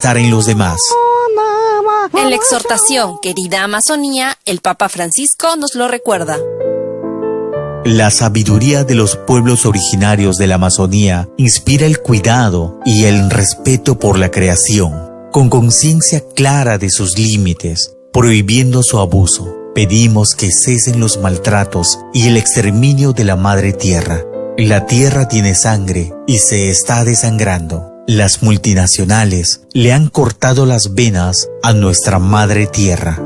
bienestar en los demás. En la exhortación Querida Amazonía, el Papa Francisco nos lo recuerda. La sabiduría de los pueblos originarios de la Amazonía inspira el cuidado y el respeto por la creación, con conciencia clara de sus límites, prohibiendo su abuso. Pedimos que cesen los maltratos y el exterminio de la madre tierra. La tierra tiene sangre y se está desangrando. Las multinacionales le han cortado las venas a nuestra madre tierra.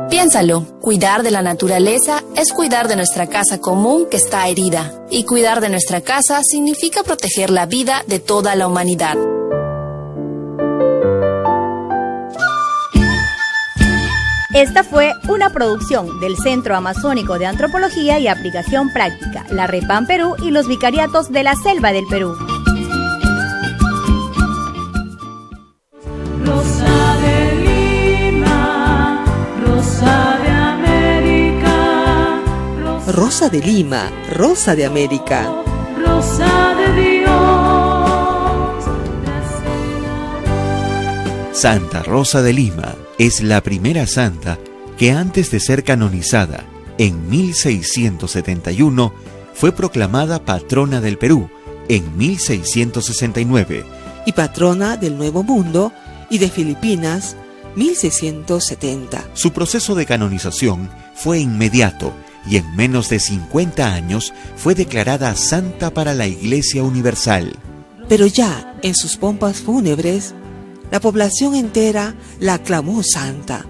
Piénsalo, cuidar de la naturaleza es cuidar de nuestra casa común que está herida. Y cuidar de nuestra casa significa proteger la vida de toda la humanidad. Esta fue una producción del Centro Amazónico de Antropología y Aplicación Práctica, la REPAM Perú y los Vicariatos de la Selva del Perú. Rosa de Lima, Rosa de América. Rosa de Lima, Rosa de América. Rosa de Dios. Santa Rosa de Lima es la primera santa que antes de ser canonizada en 1671 fue proclamada patrona del Perú en 1669 y patrona del Nuevo Mundo y de Filipinas 1670. Su proceso de canonización fue inmediato y en menos de 50 años fue declarada santa para la Iglesia Universal. Pero ya en sus pompas fúnebres, la población entera la aclamó santa,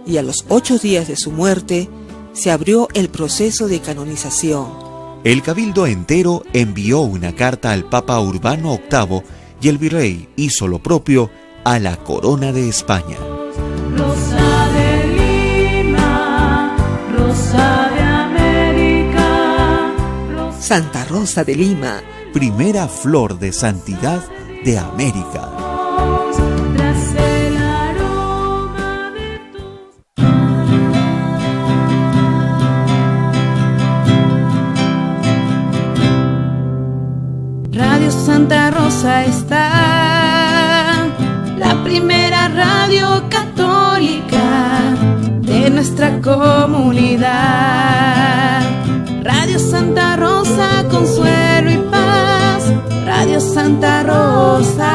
y a los 8 días de su muerte se abrió el proceso de canonización. El cabildo entero envió una carta al Papa Urbano VIII y el virrey hizo lo propio a la corona de España. Rosa de Lima, Rosa de América. Santa Rosa de Lima, primera flor de santidad de América. Santa Rosa está, la primera radio católica de nuestra comunidad. Radio Santa Rosa, consuelo y paz. Radio Santa Rosa.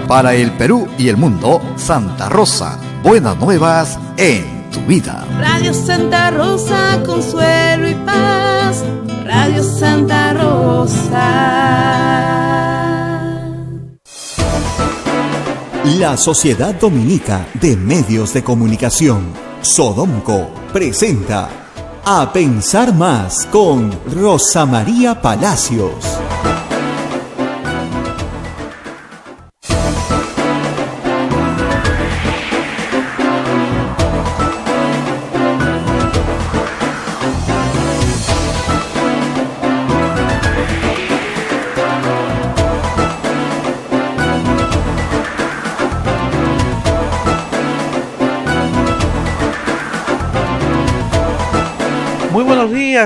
Para el Perú y el mundo, Santa Rosa, buenas nuevas en tu vida. Radio Santa Rosa, consuelo y paz. Radio Santa Rosa. La Sociedad Dominica de Medios de Comunicación, Sodomco, presenta A Pensar Más con Rosa María Palacios.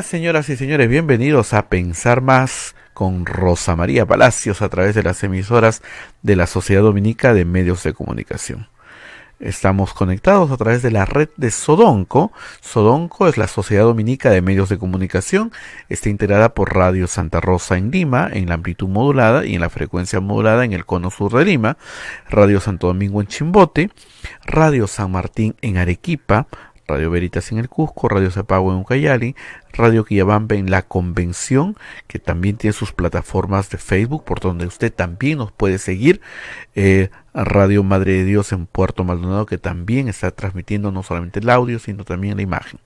Señoras y señores, bienvenidos a Pensar Más con Rosa María Palacios a través de las emisoras de la Sociedad Dominica de Medios de Comunicación. Estamos conectados a través de la red de Sodomco. Sodomco es la Sociedad Dominica de Medios de Comunicación. Está integrada por Radio Santa Rosa en Lima, en la amplitud modulada y en la frecuencia modulada en el cono sur de Lima. Radio Santo Domingo en Chimbote. Radio San Martín en Arequipa. Radio Veritas en el Cusco, Radio Cepagua en Ucayali, Radio Quillabamba en La Convención, que también tiene sus plataformas de Facebook, por donde usted también nos puede seguir, Radio Madre de Dios en Puerto Maldonado, que también está transmitiendo no solamente el audio, sino también la imagen.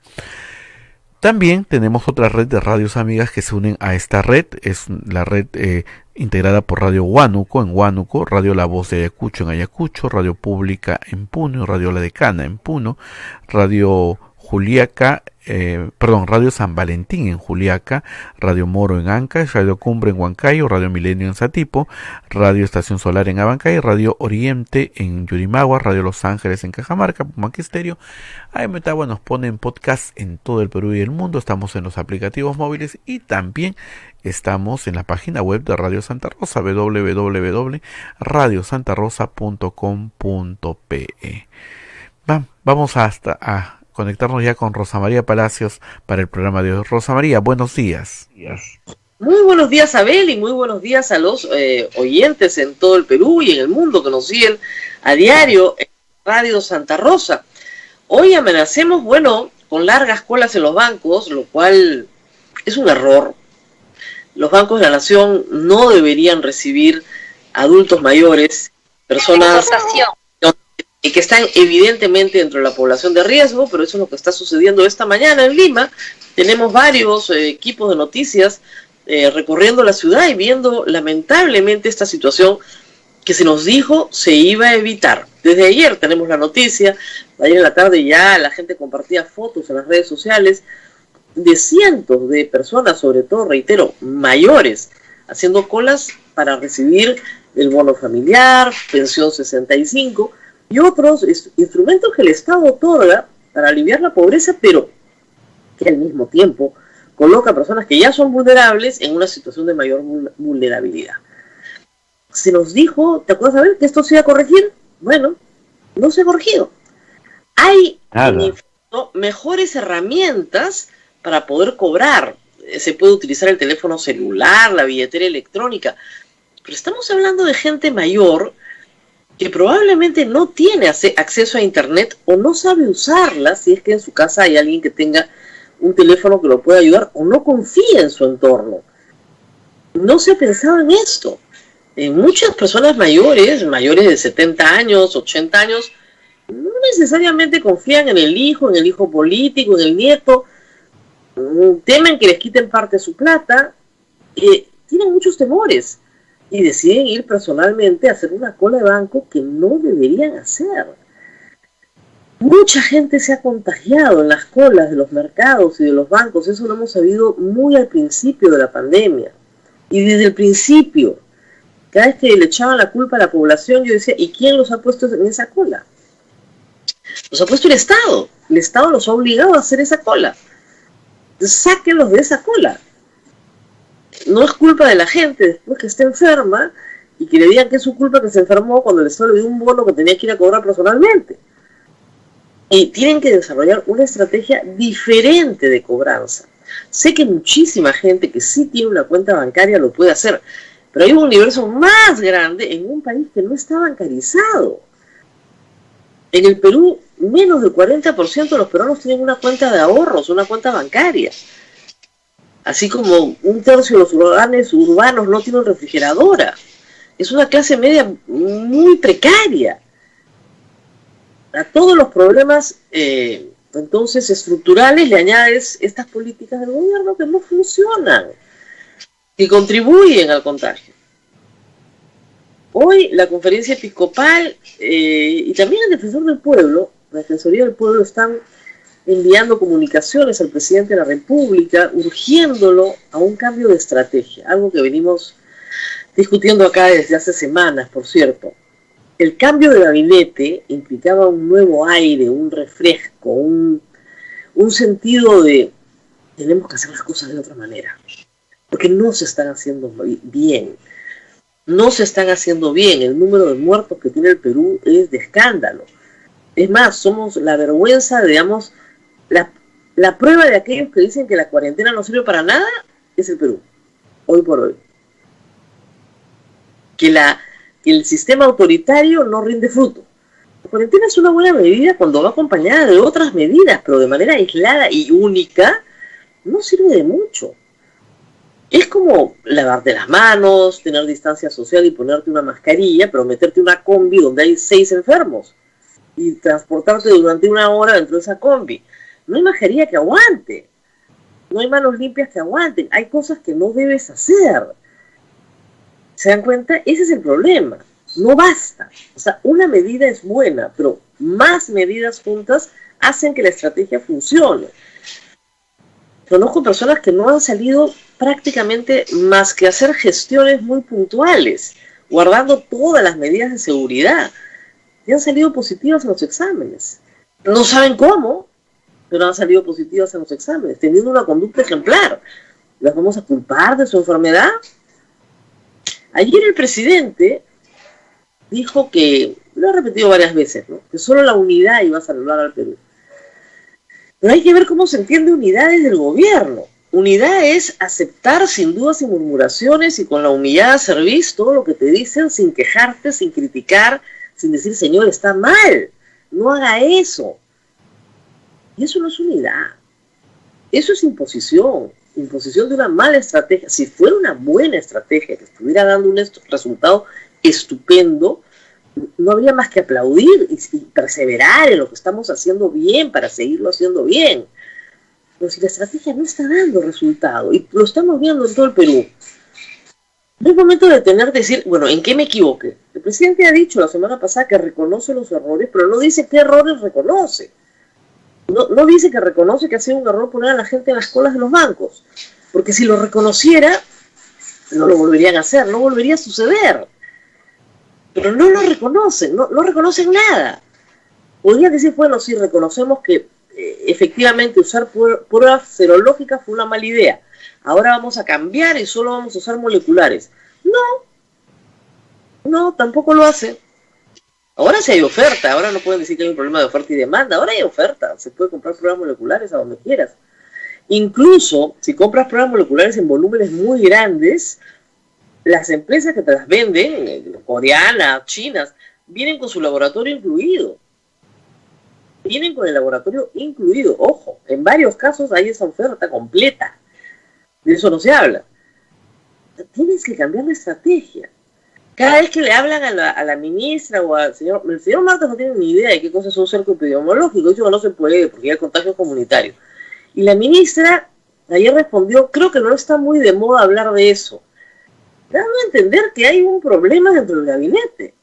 También tenemos otra red de radios amigas que se unen a esta red, es la red integrada por Radio Huánuco en Huánuco, Radio La Voz de Ayacucho en Ayacucho, Radio Pública en Puno, Radio La Decana en Puno, Radio Juliaca, Radio San Valentín en Juliaca, Radio Moro en Ancash, Radio Cumbre en Huancayo, Radio Milenio en Satipo, Radio Estación Solar en Abancay, Radio Oriente en Yurimagua, Radio Los Ángeles en Cajamarca, Pumaque Estéreo. AM Tagua nos pone en podcast en todo el Perú y el mundo. Estamos en los aplicativos móviles y también estamos en la página web de Radio Santa Rosa, www.radiosantarosa.com.pe. Vamos a conectarnos ya con Rosa María Palacios para el programa de hoy. Rosa María, buenos días. Muy buenos días, Abel, y muy buenos días a los oyentes en todo el Perú y en el mundo que nos siguen a diario en Radio Santa Rosa. Hoy amanecemos, con largas colas en los bancos, lo cual es un error. Los bancos de la nación no deberían recibir adultos mayores, personas que están evidentemente dentro de la población de riesgo, pero eso es lo que está sucediendo esta mañana en Lima. Tenemos varios equipos de noticias recorriendo la ciudad y viendo lamentablemente esta situación que se nos dijo se iba a evitar. Desde ayer tenemos la noticia, ayer en la tarde ya la gente compartía fotos en las redes sociales de cientos de personas, sobre todo, reitero, mayores, haciendo colas para recibir el bono familiar, pensión 65 y otros instrumentos que el Estado otorga para aliviar la pobreza, pero que al mismo tiempo coloca a personas que ya son vulnerables en una situación de mayor vulnerabilidad. Se nos dijo, ¿te acuerdas, Abel, que esto se iba a corregir? Bueno, no se ha corregido. Hay mejores herramientas para poder cobrar. Se puede utilizar el teléfono celular, la billetera electrónica, pero estamos hablando de gente mayor que probablemente no tiene acceso a internet o no sabe usarla, si es que en su casa hay alguien que tenga un teléfono que lo pueda ayudar, o no confía en su entorno. No se ha pensado en esto. Muchas personas mayores de 70 años, 80 años, no necesariamente confían en el hijo político, en el nieto, temen que les quiten parte de su plata, tienen muchos temores y deciden ir personalmente a hacer una cola de banco que no deberían hacer. Mucha gente se ha contagiado en las colas de los mercados y de los bancos. Eso lo hemos sabido muy al principio de la pandemia. Y desde el principio, cada vez que le echaban la culpa a la población, yo decía, ¿y quién los ha puesto en esa cola? Los ha puesto el Estado. El Estado los ha obligado a hacer esa cola. Sáquenlos de esa cola. No es culpa de la gente después que esté enferma y que le digan que es su culpa que se enfermó cuando el Estado le dio un bono que tenía que ir a cobrar personalmente. Y tienen que desarrollar una estrategia diferente de cobranza. Sé que muchísima gente que sí tiene una cuenta bancaria lo puede hacer, pero hay un universo más grande en un país que no está bancarizado. En el Perú, menos del 40% de los peruanos tienen una cuenta de ahorros, una cuenta bancaria. Así como un tercio de los hogares urbanos no tienen refrigeradora. Es una clase media muy precaria. A todos los problemas entonces estructurales le añades estas políticas del gobierno que no funcionan, que contribuyen al contagio. Hoy la conferencia episcopal y también el Defensor del Pueblo, la Defensoría del Pueblo, están enviando comunicaciones al presidente de la República, urgiéndolo a un cambio de estrategia, algo que venimos discutiendo acá desde hace semanas, por cierto. El cambio de gabinete implicaba un nuevo aire, un refresco, un sentido de tenemos que hacer las cosas de otra manera, porque no se están haciendo bien. No se están haciendo bien. El número de muertos que tiene el Perú es de escándalo. Es más, somos la vergüenza, digamos, la prueba de aquellos que dicen que la cuarentena no sirve para nada es el Perú, hoy por hoy. Que el sistema autoritario no rinde fruto. La cuarentena es una buena medida cuando va acompañada de otras medidas, pero de manera aislada y única no sirve de mucho. Es como lavarte las manos, tener distancia social y ponerte una mascarilla, pero meterte una combi donde hay 6 enfermos y transportarte durante una hora dentro de esa combi. No hay mascarilla que aguante, no hay manos limpias que aguanten, hay cosas que no debes hacer. ¿Se dan cuenta? Ese es el problema. No basta. O sea, una medida es buena, pero más medidas juntas hacen que la estrategia funcione. Conozco personas que no han salido prácticamente más que hacer gestiones muy puntuales, guardando todas las medidas de seguridad, y han salido positivas en los exámenes. No saben cómo, pero han salido positivas en los exámenes, teniendo una conducta ejemplar. ¿Las vamos a culpar de su enfermedad? Ayer el presidente dijo que, lo ha repetido varias veces, ¿no?, que solo la unidad iba a salvar al Perú. Pero hay que ver cómo se entiende unidad desde el gobierno. Unidad es aceptar sin dudas y murmuraciones y con la humillada cerviz todo lo que te dicen sin quejarte, sin criticar, sin decir, señor, está mal, no haga eso. Y eso no es unidad. Eso es imposición de una mala estrategia. Si fuera una buena estrategia que estuviera dando un resultado estupendo, no habría más que aplaudir y perseverar en lo que estamos haciendo bien para seguirlo haciendo bien. Pero si la estrategia no está dando resultado, y lo estamos viendo en todo el Perú, no es momento de tener que decir, bueno, ¿en qué me equivoqué? El presidente ha dicho la semana pasada que reconoce los errores, pero no dice qué errores reconoce. No dice que reconoce que ha sido un error poner a la gente en las colas de los bancos, porque si lo reconociera, no lo volverían a hacer, no volvería a suceder. Pero no lo reconocen, no reconocen nada. Podrían decir, bueno, sí, reconocemos que efectivamente usar pruebas serológicas fue una mala idea. Ahora vamos a cambiar y solo vamos a usar moleculares. No, tampoco lo hace. Ahora sí hay oferta, ahora no pueden decir que hay un problema de oferta y demanda, ahora hay oferta, se puede comprar pruebas moleculares a donde quieras. Incluso, si compras pruebas moleculares en volúmenes muy grandes, las empresas que te las venden, coreanas, chinas, vienen con su laboratorio incluido. Vienen con el laboratorio incluido. Ojo, en varios casos hay esa oferta completa. De eso no se habla. Tienes que cambiar la estrategia. Cada vez que le hablan a la ministra o al señor... El señor Marcos no tiene ni idea de qué cosa es un cerco epidemiológico. Dice que no se puede porque hay contagio comunitario. Y la ministra ayer respondió, creo que no está muy de moda hablar de eso. Dando a entender que hay un problema dentro del gabinete.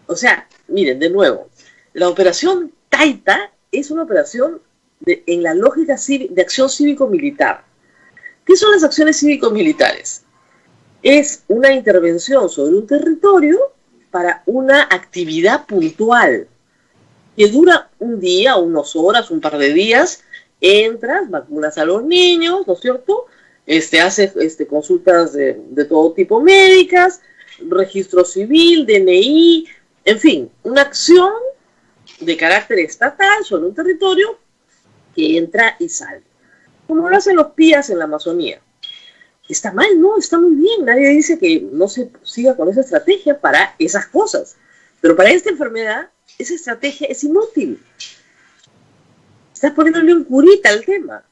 O sea, miren, de nuevo, la operación Taita es una operación en la lógica de acción cívico-militar. ¿Qué son las acciones cívico-militares? Es una intervención sobre un territorio para una actividad puntual que dura un día, unas horas, un par de días. Entras, vacunas a los niños, ¿no es cierto? Haces consultas de todo tipo médicas, registro civil, DNI, en fin, una acción de carácter estatal sobre un territorio que entra y sale. Como lo hacen los PIAs en la Amazonía. ¿Está mal? No, está muy bien. Nadie dice que no se siga con esa estrategia para esas cosas. Pero para esta enfermedad, esa estrategia es inútil. Estás poniéndole un curita al tema.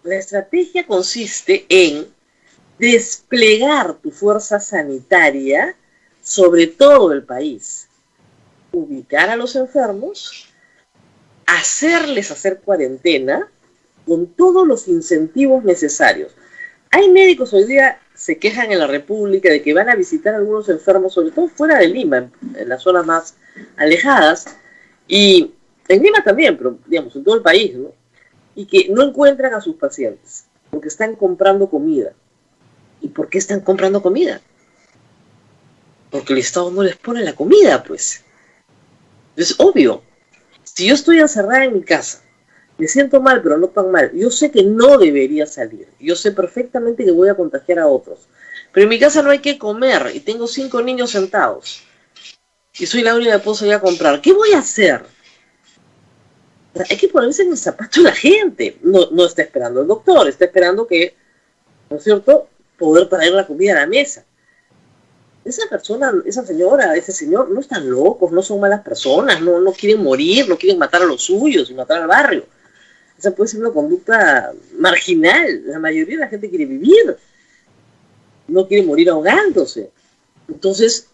La estrategia consiste en desplegar tu fuerza sanitaria sobre todo el país, ubicar a los enfermos, hacerles hacer cuarentena con todos los incentivos necesarios. Hay médicos hoy día se quejan en la República de que van a visitar a algunos enfermos, sobre todo fuera de Lima, en las zonas más alejadas, y en Lima también, pero digamos en todo el país, ¿no? Y que no encuentran a sus pacientes, porque están comprando comida. ¿Y por qué están comprando comida? Porque el Estado no les pone la comida, pues. Es obvio. Si yo estoy encerrada en mi casa, me siento mal, pero no tan mal, yo sé que no debería salir, yo sé perfectamente que voy a contagiar a otros, pero en mi casa no hay que comer y tengo 5 niños sentados y soy la única que puedo salir a comprar, ¿qué voy a hacer? Hay que ponerse en el zapato de la gente. No está esperando el doctor, está esperando que, ¿no es cierto?, poder traer la comida a la mesa. Esa persona, esa señora, ese señor no están locos, no son malas personas, no quieren morir, no quieren matar a los suyos y matar al barrio. Esa puede ser una conducta marginal. La mayoría de la gente quiere vivir, no quiere morir ahogándose. Entonces,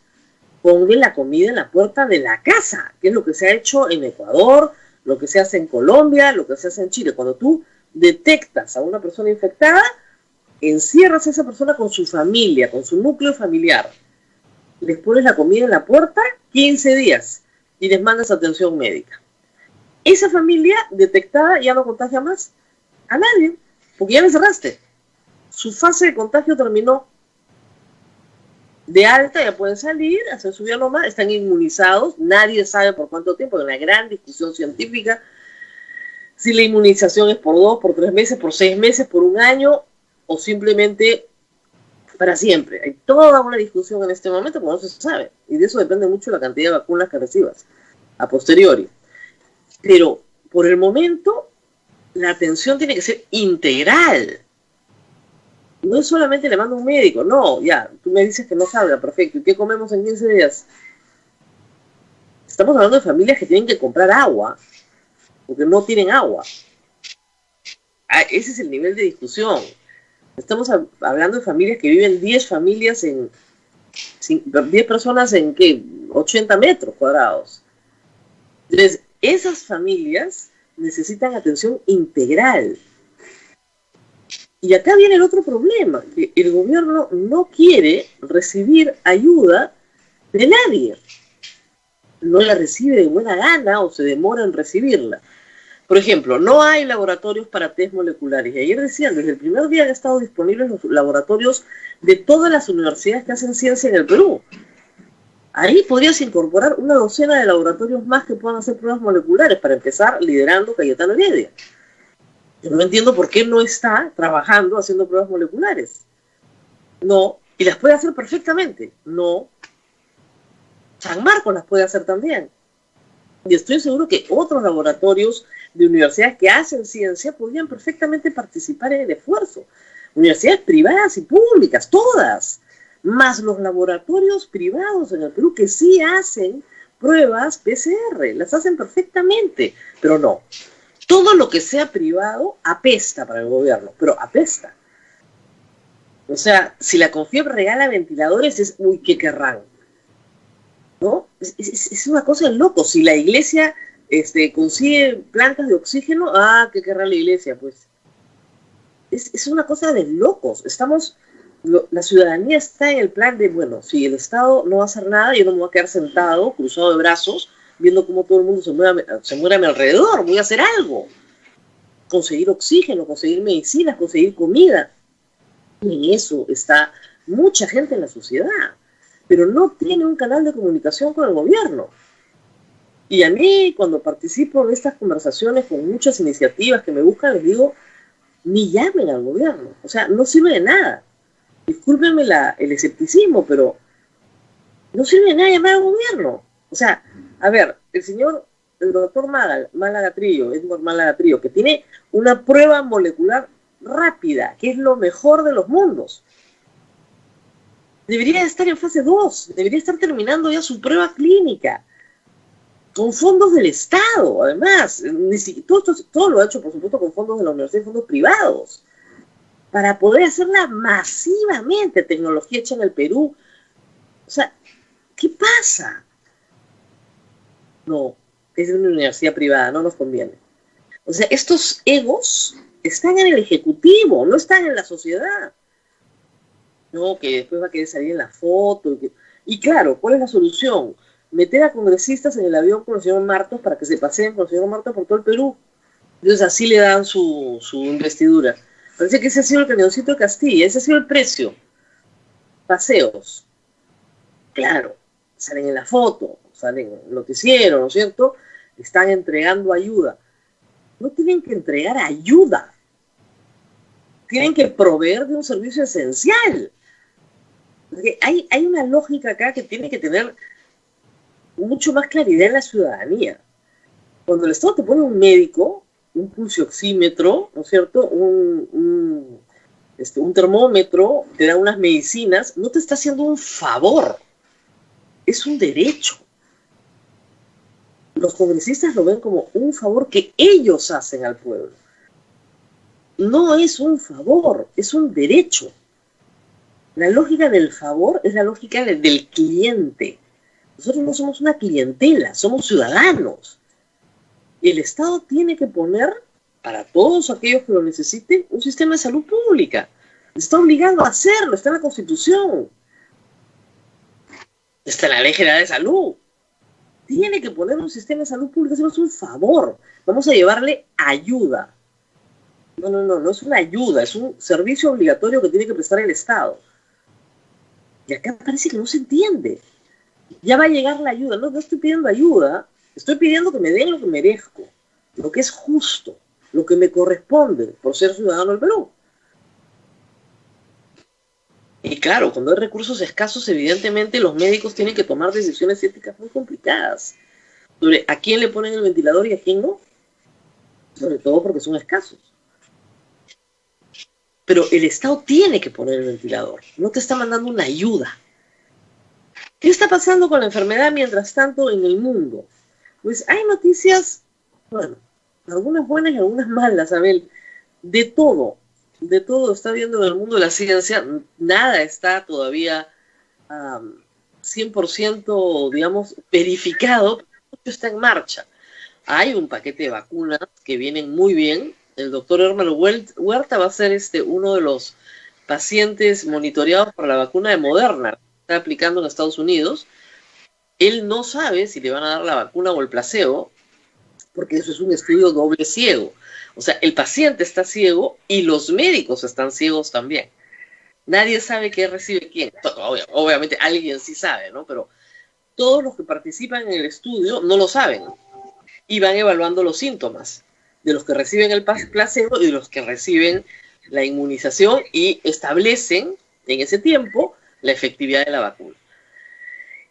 ponle la comida en la puerta de la casa, que es lo que se ha hecho en Ecuador, lo que se hace en Colombia, lo que se hace en Chile. Cuando tú detectas a una persona infectada, encierras a esa persona con su familia, con su núcleo familiar. Les pones la comida en la puerta 15 días y les mandas atención médica. esa familia detectada ya no contagia más a nadie, porque ya le cerraste. Su fase de contagio terminó. De alta ya pueden salir, hacer su vida normal, están inmunizados, nadie sabe por cuánto tiempo, hay una gran discusión científica, si la inmunización es por 2, por 3 meses, por 6 meses, por 1 año, o simplemente para siempre. Hay toda una discusión en este momento, porque no se sabe, y de eso depende mucho la cantidad de vacunas que recibas, a posteriori. Pero, por el momento, la atención tiene que ser integral. No es solamente le mando a un médico, no, ya, tú me dices que no salga, perfecto, ¿y qué comemos en 15 días? Estamos hablando de familias que tienen que comprar agua, porque no tienen agua. Ese es el nivel de discusión. Estamos hablando de familias que viven 10 familias 10 personas en, ¿qué? 80 metros cuadrados. Entonces, esas familias necesitan atención integral. Y acá viene el otro problema, que el gobierno no quiere recibir ayuda de nadie. No la recibe de buena gana o se demora en recibirla. Por ejemplo, no hay laboratorios para test moleculares. Y ayer decían, desde el primer día han estado disponibles los laboratorios de todas las universidades que hacen ciencia en el Perú. Ahí podrías incorporar una docena de laboratorios más que puedan hacer pruebas moleculares, para empezar liderando Cayetano Heredia. Yo no entiendo por qué no está trabajando haciendo pruebas moleculares. No, y las puede hacer perfectamente. No. San Marcos las puede hacer también. Y estoy seguro que otros laboratorios de universidades que hacen ciencia podrían perfectamente participar en el esfuerzo. Universidades privadas y públicas, todas. Más los laboratorios privados en el Perú que sí hacen pruebas PCR. Las hacen perfectamente, pero no. Todo lo que sea privado apesta para el gobierno, pero apesta. O sea, si la CONFIEP regala ventiladores, es, uy, ¿qué querrán? ¿No? Es una cosa de loco. Si la iglesia consigue plantas de oxígeno, ¿qué querrá la iglesia? Pues es una cosa de locos. La ciudadanía está en el plan de, bueno, si el Estado no va a hacer nada, yo no me voy a quedar sentado, cruzado de brazos, viendo cómo todo el mundo se muere a mi alrededor. Voy a hacer algo. Conseguir oxígeno, conseguir medicinas, conseguir comida. Y en eso está mucha gente en la sociedad, pero no tiene un canal de comunicación con el gobierno. Y a mí, cuando participo en estas conversaciones con muchas iniciativas que me buscan, les digo, ni llamen al gobierno. O sea, no sirve de nada. Discúlpenme el escepticismo, pero no sirve de nada llamar al gobierno. O sea, a ver, el doctor Málaga Trillo, Edward Málaga Trillo, que tiene una prueba molecular rápida, que es lo mejor de los mundos. Debería estar en fase 2, debería estar terminando ya su prueba clínica, con fondos del Estado, además. Todo lo ha hecho, por supuesto, con fondos de la universidad y fondos privados, para poder hacerla masivamente, tecnología hecha en el Perú. O sea, ¿qué pasa? No, es de una universidad privada, no nos conviene. O sea, estos egos están en el Ejecutivo, no están en la sociedad. No, que después va a querer salir en la foto. Y claro, ¿cuál es la solución? Meter a congresistas en el avión con el señor Martos para que se paseen con el señor Martos por todo el Perú. Entonces así le dan su investidura. Parece que ese ha sido el cañoncito de Castilla, ese ha sido el precio. Paseos. Claro, salen en la foto, salen en el noticiero, ¿no es cierto? Están entregando ayuda. No tienen que entregar ayuda. Tienen que proveer de un servicio esencial. Porque hay una lógica acá que tiene que tener mucho más claridad en la ciudadanía. Cuando el Estado te pone un médico, un pulsioxímetro, ¿no es cierto?, un termómetro, te da unas medicinas, no te está haciendo un favor, es un derecho. Los congresistas lo ven como un favor que ellos hacen al pueblo. No es un favor, es un derecho. La lógica del favor es la lógica del cliente. Nosotros no somos una clientela, somos ciudadanos. El Estado tiene que poner, para todos aquellos que lo necesiten, un sistema de salud pública. Está obligado a hacerlo, está en la Constitución. Está en la Ley General de Salud. tiene que poner un sistema de salud pública, eso es un favor. Vamos a llevarle ayuda. No es una ayuda, es un servicio obligatorio que tiene que prestar el Estado. Y acá parece que no se entiende. Ya va a llegar la ayuda. No estoy pidiendo ayuda, estoy pidiendo que me den lo que merezco, lo que es justo, lo que me corresponde por ser ciudadano del Perú. Y claro, cuando hay recursos escasos, evidentemente los médicos tienen que tomar decisiones éticas muy complicadas sobre a quién le ponen el ventilador y a quién no. Sobre todo porque son escasos. Pero el Estado tiene que poner el ventilador, no te está mandando una ayuda. ¿Qué está pasando con la enfermedad mientras tanto en el mundo? Pues hay noticias, bueno, algunas buenas y algunas malas, Abel, de todo está viendo en el mundo de la ciencia, nada está todavía 100%, digamos, verificado, pero mucho está en marcha. Hay un paquete de vacunas que vienen muy bien. El doctor Hermano Huerta va a ser uno de los pacientes monitoreados para la vacuna de Moderna, que está aplicando en Estados Unidos. Él no sabe si le van a dar la vacuna o el placebo, porque eso es un estudio doble ciego. O sea, el paciente está ciego y los médicos están ciegos también. Nadie sabe qué recibe quién. Obviamente alguien sí sabe, ¿no? Pero todos los que participan en el estudio no lo saben y van evaluando los síntomas de los que reciben el placebo y de los que reciben la inmunización y establecen en ese tiempo la efectividad de la vacuna.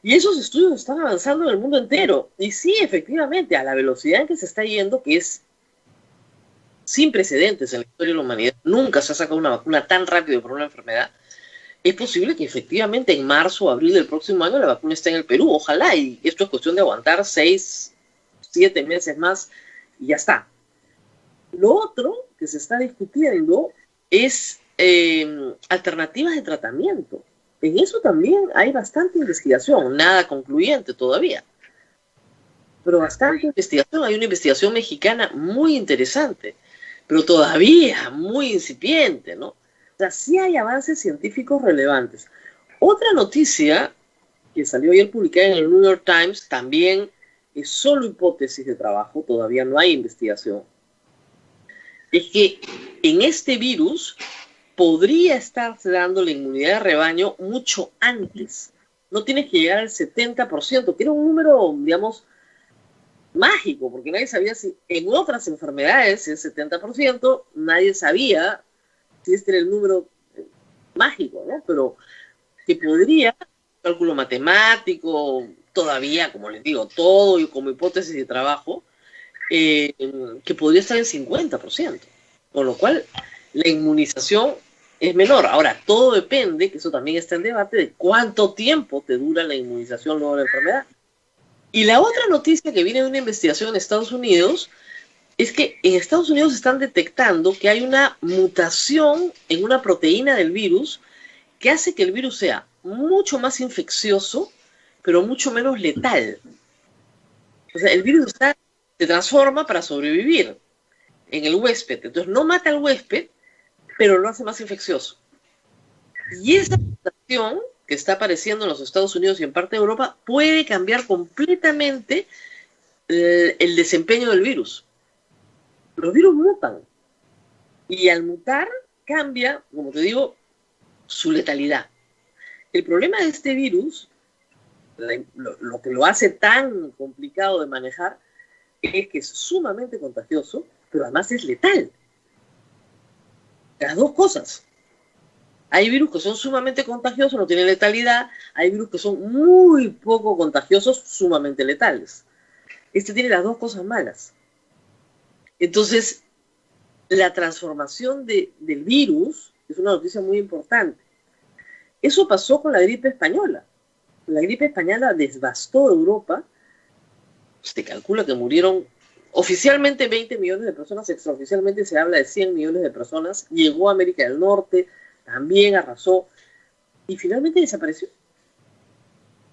Y esos estudios están avanzando en el mundo entero. Y sí, efectivamente, a la velocidad en que se está yendo, que es sin precedentes en la historia de la humanidad, nunca se ha sacado una vacuna tan rápido por una enfermedad, es posible que efectivamente en marzo o abril del próximo año la vacuna esté en el Perú. Ojalá, y esto es cuestión de aguantar 6, 7 meses más y ya está. Lo otro que se está discutiendo es alternativas de tratamiento. En eso también hay bastante investigación, nada concluyente todavía, pero bastante investigación. Hay una investigación mexicana muy interesante, pero todavía muy incipiente, ¿no? O sea, sí hay avances científicos relevantes. Otra noticia que salió ayer publicada en el New York Times, también es solo hipótesis de trabajo, todavía no hay investigación, es que en este virus podría estarse dando la inmunidad de rebaño mucho antes. No tienes que llegar al 70%, que era un número, digamos, mágico, porque nadie sabía si en otras enfermedades el 70%, nadie sabía si este era el número mágico, ¿no? Pero que podría, cálculo matemático, todavía, como les digo, todo y como hipótesis de trabajo, que podría estar en 50%, con lo cual la inmunización es menor. Ahora, todo depende, que eso también está en debate, de cuánto tiempo te dura la inmunización luego de la enfermedad. Y la otra noticia que viene de una investigación en Estados Unidos es que en Estados Unidos están detectando que hay una mutación en una proteína del virus que hace que el virus sea mucho más infeccioso, pero mucho menos letal. O sea, el virus se transforma para sobrevivir en el huésped. Entonces no mata al huésped, pero lo hace más infeccioso. Y esa mutación que está apareciendo en los Estados Unidos y en parte de Europa puede cambiar completamente el desempeño del virus. Los virus mutan. Y al mutar cambia, como te digo, su letalidad. El problema de este virus, lo que lo hace tan complicado de manejar, es que es sumamente contagioso, pero además es letal. Las dos cosas. Hay virus que son sumamente contagiosos, no tienen letalidad. Hay virus que son muy poco contagiosos, sumamente letales. Este tiene las dos cosas malas. Entonces, la transformación del virus es una noticia muy importante. Eso pasó con la gripe española. La gripe española devastó Europa. Se calcula que murieron oficialmente 20 millones de personas, extraoficialmente se habla de 100 millones de personas. Llegó a América del Norte, también arrasó y finalmente desapareció.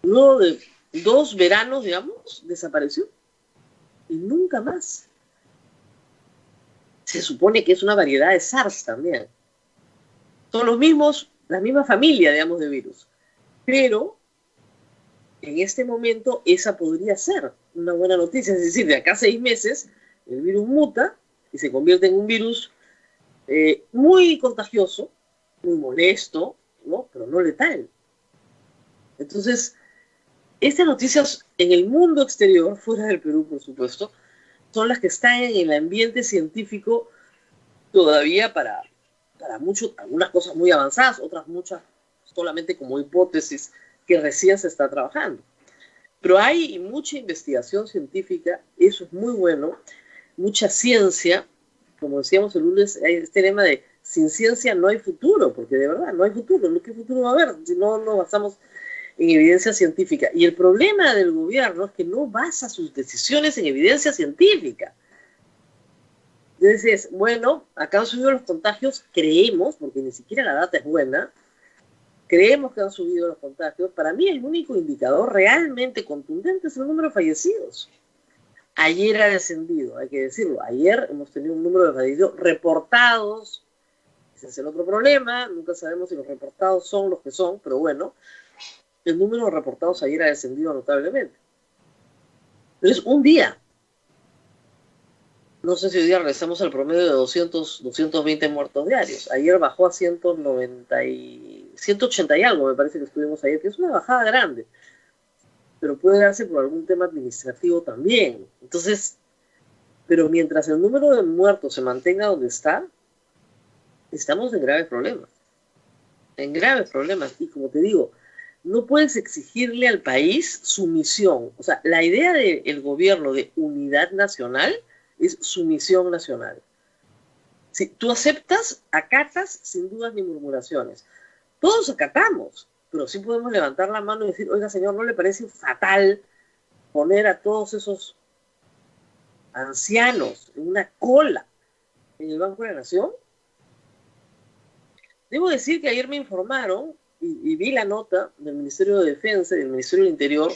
Luego de 2 veranos, digamos, desapareció y nunca más. Se supone que es una variedad de SARS también. Son la misma familia, digamos, de virus. Pero en este momento esa podría ser una buena noticia. Es decir, de acá a 6 meses el virus muta y se convierte en un virus muy contagioso, muy molesto, ¿no? Pero no letal. Entonces, estas noticias en el mundo exterior, fuera del Perú, por supuesto, son las que están en el ambiente científico todavía para algunas cosas muy avanzadas, otras muchas solamente como hipótesis que recién se está trabajando. Pero hay mucha investigación científica, eso es muy bueno, mucha ciencia. Como decíamos el lunes, hay este lema de sin ciencia no hay futuro, porque de verdad no hay futuro. ¿Qué futuro va a haber si no nos basamos en evidencia científica? Y el problema del gobierno es que no basa sus decisiones en evidencia científica. Entonces, bueno, acá han subido los contagios, creemos, porque ni siquiera la data es buena, creemos que han subido los contagios. Para mí el único indicador realmente contundente es el número de fallecidos. Ayer ha descendido, hay que decirlo. Ayer hemos tenido un número de fallecidos reportados. Ese es el otro problema. Nunca sabemos si los reportados son los que son, pero bueno, el número de reportados ayer ha descendido notablemente. Pero es un día. No sé si hoy día regresamos al promedio de 220 muertos diarios. Ayer bajó a 180 y algo, me parece que estuvimos ayer, que es una bajada grande. Pero puede darse por algún tema administrativo también. Entonces, pero mientras el número de muertos se mantenga donde está, estamos en graves problemas. En graves problemas. Y como te digo, no puedes exigirle al país sumisión. O sea, la idea del gobierno de unidad nacional es sumisión nacional. Si tú aceptas, acatas sin dudas ni murmuraciones. Todos acatamos, pero sí podemos levantar la mano y decir, oiga señor, ¿no le parece fatal poner a todos esos ancianos en una cola en el Banco de la Nación? Debo decir que ayer me informaron y vi la nota del Ministerio de Defensa y del Ministerio del Interior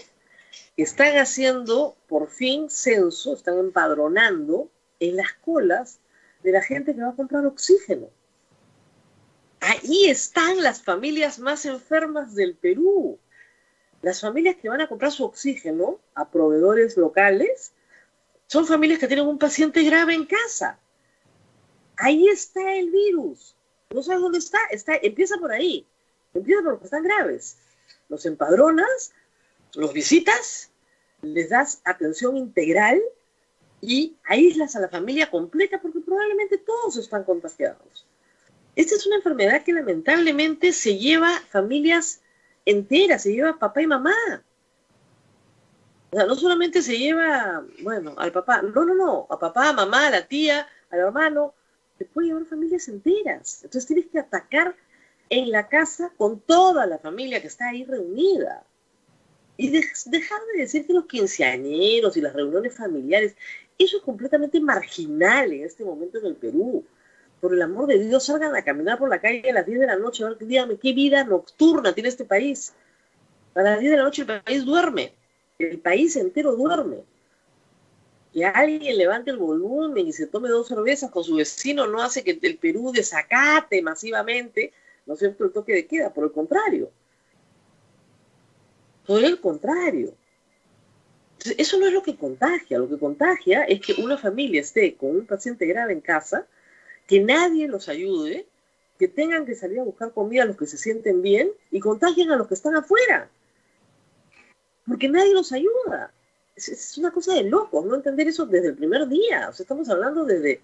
que están haciendo por fin censo, están empadronando en las colas de la gente que va a comprar oxígeno. Ahí están las familias más enfermas del Perú. Las familias que van a comprar su oxígeno a proveedores locales son familias que tienen un paciente grave en casa. Ahí está el virus. No sabes dónde está. Empieza por ahí. Empieza por los que están graves. Los empadronas, los visitas, les das atención integral y aíslas a la familia completa porque probablemente todos están contagiados. Esta es una enfermedad que lamentablemente se lleva familias enteras, se lleva papá y mamá. O sea, no solamente se lleva, bueno, al papá, no, a papá, a mamá, a la tía, al hermano, se puede llevar familias enteras. Entonces tienes que atacar en la casa con toda la familia que está ahí reunida. Y dejar de decir que los quinceañeros y las reuniones familiares, eso es completamente marginal en este momento en el Perú. Por el amor de Dios, salgan a caminar por la calle a las 10 de la noche, a ver, díganme, ¿qué vida nocturna tiene este país? A las 10 de la noche el país duerme, el país entero duerme. Que alguien levante el volumen y se tome 2 cervezas con su vecino no hace que el Perú desacate masivamente, ¿no es cierto?, el toque de queda, por el contrario. Por el contrario. Entonces, eso no es lo que contagia es que una familia esté con un paciente grave en casa, que nadie los ayude, que tengan que salir a buscar comida a los que se sienten bien y contagien a los que están afuera. Porque nadie los ayuda. Es una cosa de locos, no entender eso desde el primer día. O sea, estamos hablando desde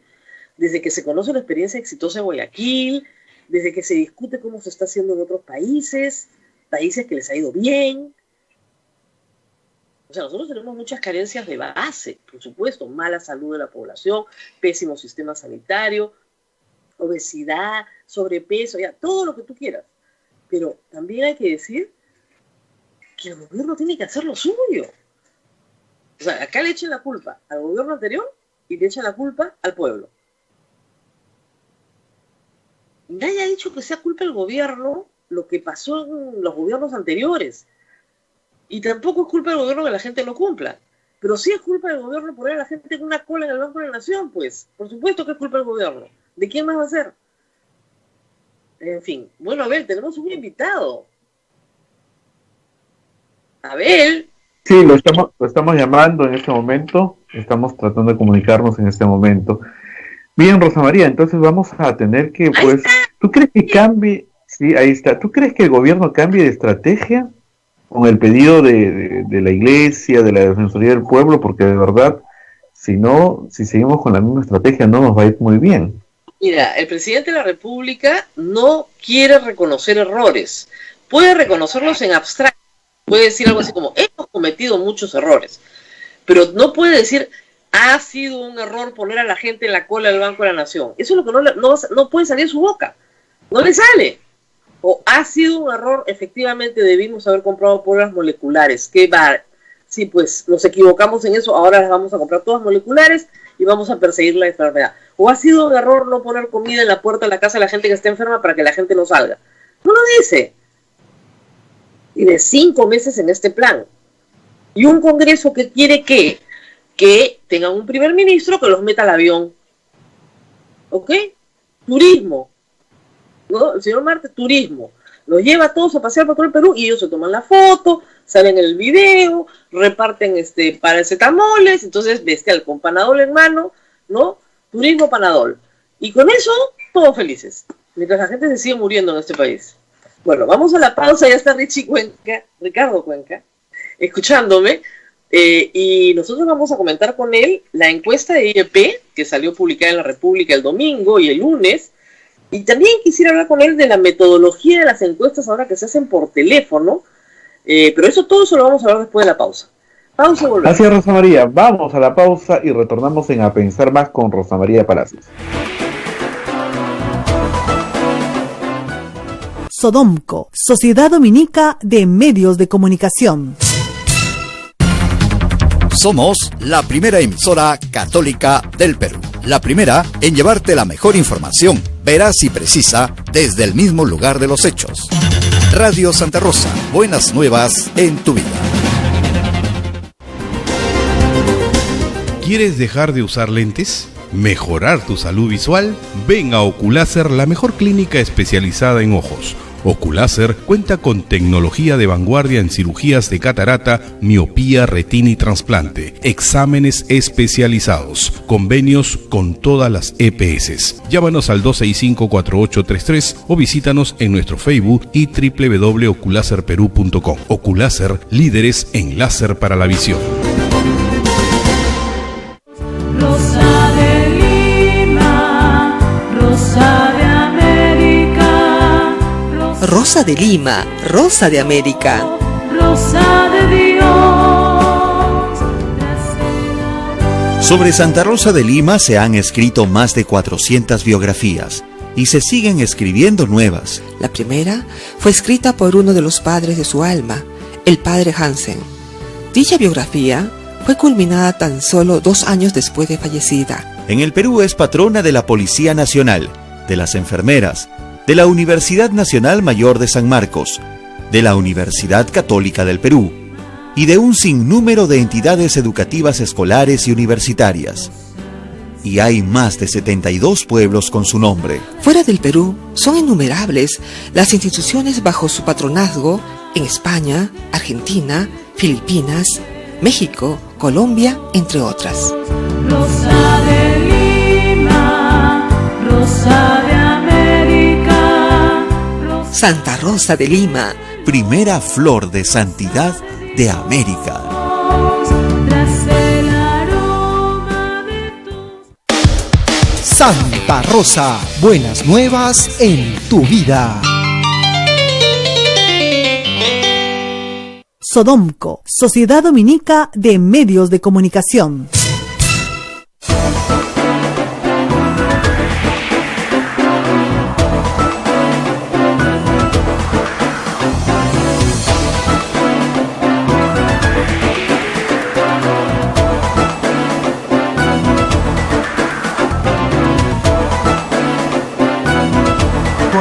que se conoce la experiencia exitosa de Guayaquil, desde que se discute cómo se está haciendo en otros países que les ha ido bien. O sea, nosotros tenemos muchas carencias de base, por supuesto, mala salud de la población, pésimo sistema sanitario, obesidad, sobrepeso, ya, todo lo que tú quieras. Pero también hay que decir que el gobierno tiene que hacer lo suyo. O sea, acá le echan la culpa al gobierno anterior y le echan la culpa al pueblo. Nadie ha dicho que sea culpa del gobierno lo que pasó en los gobiernos anteriores. Y tampoco es culpa del gobierno que la gente no cumpla. Pero sí es culpa del gobierno poner a la gente con una cola en el Banco de la Nación, pues. Por supuesto que es culpa del gobierno. ¿De quién más va a ser? En fin. Bueno, a ver, tenemos un invitado. Abel. Sí, lo estamos llamando en este momento, estamos tratando de comunicarnos en este momento. Bien, Rosa María, entonces vamos a tener que, pues, ¿tú crees que cambie? Sí, ahí está. ¿Tú crees que el gobierno cambie de estrategia con el pedido de la Iglesia, de la Defensoría del Pueblo? Porque de verdad, si seguimos con la misma estrategia, no nos va a ir muy bien. Mira, el presidente de la República no quiere reconocer errores. Puede reconocerlos en abstracto. Puede decir algo así como, hemos cometido muchos errores. Pero no puede decir, ha sido un error poner a la gente en la cola del Banco de la Nación. Eso es lo que no puede salir de su boca. No le sale. O ha sido un error, efectivamente debimos haber comprado pruebas moleculares. ¿Qué va? Sí, pues nos equivocamos en eso, ahora las vamos a comprar todas moleculares y vamos a perseguir la enfermedad. O ha sido un error no poner comida en la puerta de la casa de la gente que está enferma para que la gente no salga. No lo dice. Tiene 5 meses en este plan. Y un Congreso que quiere que tengan un primer ministro que los meta al avión. ¿Ok? Turismo. ¿No? El señor Marte, turismo. Los lleva a todos a pasear por todo el Perú y ellos se toman la foto, salen en el video, reparten paracetamoles, entonces bestial, con Panadol en mano, ¿no? Turismo Panadol. Y con eso, todos felices. Mientras la gente se sigue muriendo en este país. Bueno, vamos a la pausa, ya está Ricardo Cuenca, escuchándome, y nosotros vamos a comentar con él la encuesta de IEP, que salió publicada en La República el domingo y el lunes, y también quisiera hablar con él de la metodología de las encuestas ahora que se hacen por teléfono, pero eso lo vamos a hablar después de la pausa. Pausa y volvemos. Gracias, Rosa María. Vamos a la pausa y retornamos en A Pensar Más con Rosa María Palacios. Sodomco, Sociedad Dominica de Medios de Comunicación. Somos la primera emisora católica del Perú. La primera en llevarte la mejor información, veraz y precisa, desde el mismo lugar de los hechos. Radio Santa Rosa, buenas nuevas en tu vida. ¿Quieres dejar de usar lentes? ¿Mejorar tu salud visual? Ven a Oculáser, la mejor clínica especializada en ojos. Oculáser cuenta con tecnología de vanguardia en cirugías de catarata, miopía, retina y trasplante, exámenes especializados, convenios con todas las EPS. Llámanos al 265-4833 o visítanos en nuestro Facebook y www.oculaserperú.com. Oculáser, líderes en láser para la visión. Rosa de Lima, Rosa de América, Rosa de Lima, Rosa de América. Rosa de Dios. Sobre Santa Rosa de Lima se han escrito más de 400 biografías y se siguen escribiendo nuevas. La primera fue escrita por uno de los padres de su alma, el padre Hansen. Dicha biografía fue culminada tan solo 2 años después de fallecida. En el Perú es patrona de la Policía Nacional, de las enfermeras, de la Universidad Nacional Mayor de San Marcos, de la Universidad Católica del Perú y de un sinnúmero de entidades educativas escolares y universitarias. Y hay más de 72 pueblos con su nombre. Fuera del Perú, son innumerables las instituciones bajo su patronazgo en España, Argentina, Filipinas, México, Colombia, entre otras. Rosa de Lima, Rosa de América, Santa Rosa de Lima, primera flor de santidad de América. Santa Rosa, buenas nuevas en tu vida. Sodomco, Sociedad Dominica de Medios de Comunicación.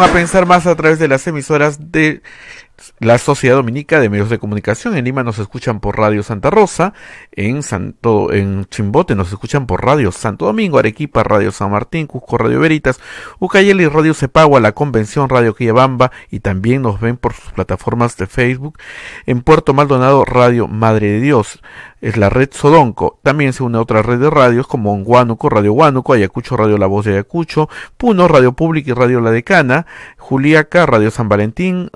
A Pensar Más a través de las emisoras de la Sociedad Dominica de Medios de Comunicación. En Lima nos escuchan por Radio Santa Rosa, en Chimbote nos escuchan por Radio Santo Domingo, Arequipa, Radio San Martín, Cusco, Radio Veritas, Ucayali, Radio Cepagua, La Convención, Radio Quillabamba, y también nos ven por sus plataformas de Facebook. En Puerto Maldonado, Radio Madre de Dios, es la red Sodonco. También se une a otra red de radios como en Huánuco, Radio Huánuco, Ayacucho, Radio La Voz de Ayacucho, Puno, Radio Pública y Radio La Decana, Juliaca, Radio San Valentín,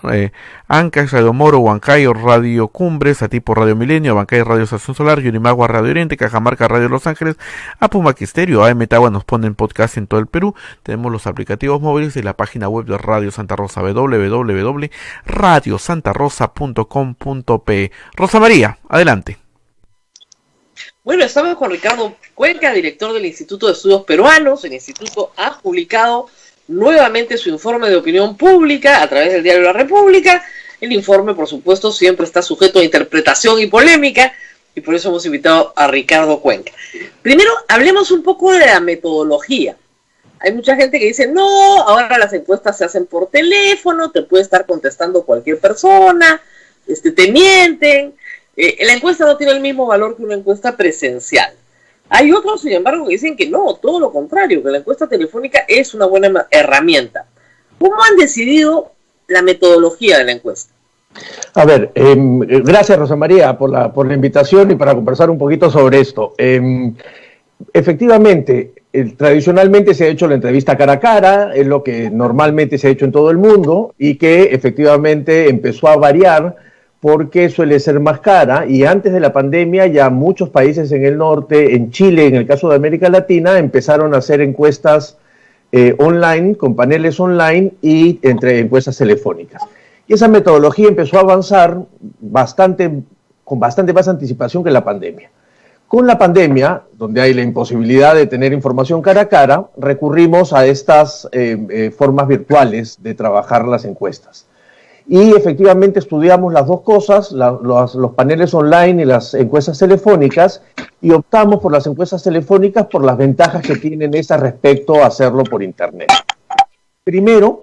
Ancash, Radio Moro, Huancayo, Radio Cumbres, Atipo, Radio Milenio, Abancay, Radio Estación Solar, Yunimagua, Radio Oriente, Cajamarca, Radio Los Ángeles, Apumaque Estéreo, AM Tagua nos ponen podcast en todo el Perú. Tenemos los aplicativos móviles y la página web de Radio Santa Rosa, www.radiosantarosa.com.pe. Rosa María, adelante. Bueno, estamos con Ricardo Cuenca, director del Instituto de Estudios Peruanos. El instituto ha publicado nuevamente su informe de opinión pública a través del diario La República. El informe, por supuesto, siempre está sujeto a interpretación y polémica, y por eso hemos invitado a Ricardo Cuenca. Primero, hablemos un poco de la metodología. Hay mucha gente que dice, no, ahora las encuestas se hacen por teléfono, te puede estar contestando cualquier persona, te mienten. La encuesta no tiene el mismo valor que una encuesta presencial. Hay otros, sin embargo, que dicen que no, todo lo contrario, que la encuesta telefónica es una buena herramienta. ¿Cómo han decidido la metodología de la encuesta? A ver, gracias Rosa María por la invitación y para conversar un poquito sobre esto. Efectivamente, tradicionalmente se ha hecho la entrevista cara a cara, es lo que normalmente se ha hecho en todo el mundo y que efectivamente empezó a variar porque suele ser más cara, y antes de la pandemia ya muchos países en el norte, en Chile, en el caso de América Latina, empezaron a hacer encuestas online, con paneles online y entre encuestas telefónicas. Y esa metodología empezó a avanzar con bastante más anticipación que la pandemia. Con la pandemia, donde hay la imposibilidad de tener información cara a cara, recurrimos a estas formas virtuales de trabajar las encuestas. Y efectivamente estudiamos las dos cosas, los paneles online y las encuestas telefónicas, y optamos por las encuestas telefónicas por las ventajas que tienen esas respecto a hacerlo por Internet. Primero,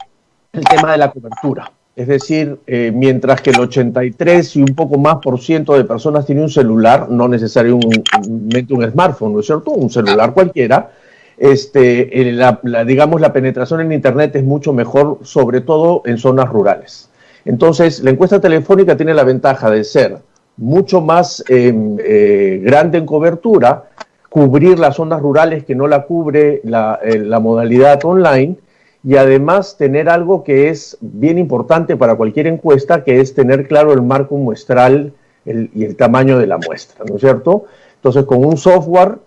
el tema de la cobertura. Es decir, mientras que el 83 y un poco más % de personas tiene un celular, no necesariamente un smartphone, ¿no es cierto? Un celular cualquiera, digamos, la penetración en Internet es mucho mejor, sobre todo en zonas rurales. Entonces, la encuesta telefónica tiene la ventaja de ser mucho más grande en cobertura, cubrir las zonas rurales que no la cubre la modalidad online, y además tener algo que es bien importante para cualquier encuesta, que es tener claro el marco muestral y el tamaño de la muestra, ¿no es cierto? Entonces, con un software,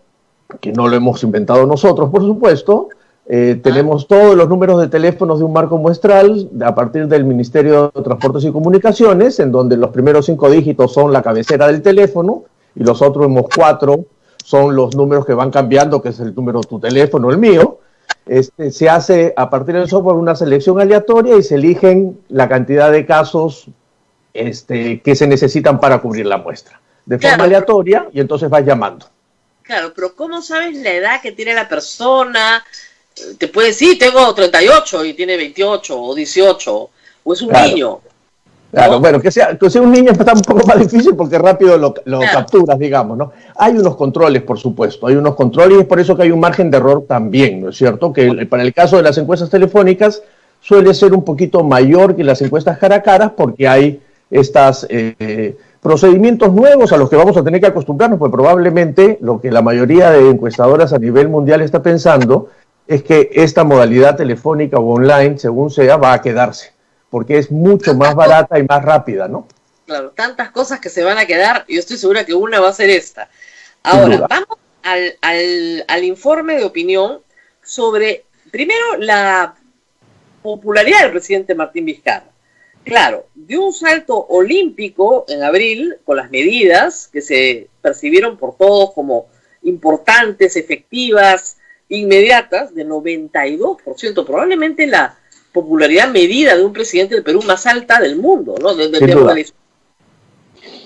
que no lo hemos inventado nosotros, por supuesto, tenemos todos los números de teléfonos de un marco muestral a partir del Ministerio de Transportes y Comunicaciones, en donde los primeros 5 dígitos son la cabecera del teléfono y los otros 4 son los números que van cambiando, que es el número de tu teléfono, el mío. Se hace a partir del software una selección aleatoria y se eligen la cantidad de casos que se necesitan para cubrir la muestra. De forma aleatoria, y entonces vas llamando. Claro, pero ¿cómo sabes la edad que tiene la persona? Te puede decir, tengo 38 y tiene 28 o 18, o es un niño. Claro, ¿no? Bueno, que sea un niño está un poco más difícil porque rápido lo capturas, digamos, ¿no? Hay unos controles, por supuesto, hay unos controles, y es por eso que hay un margen de error también, ¿no es cierto? Que para el caso de las encuestas telefónicas suele ser un poquito mayor que las encuestas cara a cara, porque hay estos procedimientos nuevos a los que vamos a tener que acostumbrarnos, pues probablemente lo que la mayoría de encuestadoras a nivel mundial está pensando es que esta modalidad telefónica o online, según sea, va a quedarse, porque es mucho más barata y más rápida, ¿no? Claro, tantas cosas que se van a quedar, y yo estoy segura que una va a ser esta. Ahora, vamos al informe de opinión sobre, primero, la popularidad del presidente Martín Vizcarra. Claro, dio un salto olímpico en abril con las medidas que se percibieron por todos como importantes, efectivas, inmediatas, de 92%, probablemente la popularidad medida de un presidente del Perú más alta del mundo, ¿no?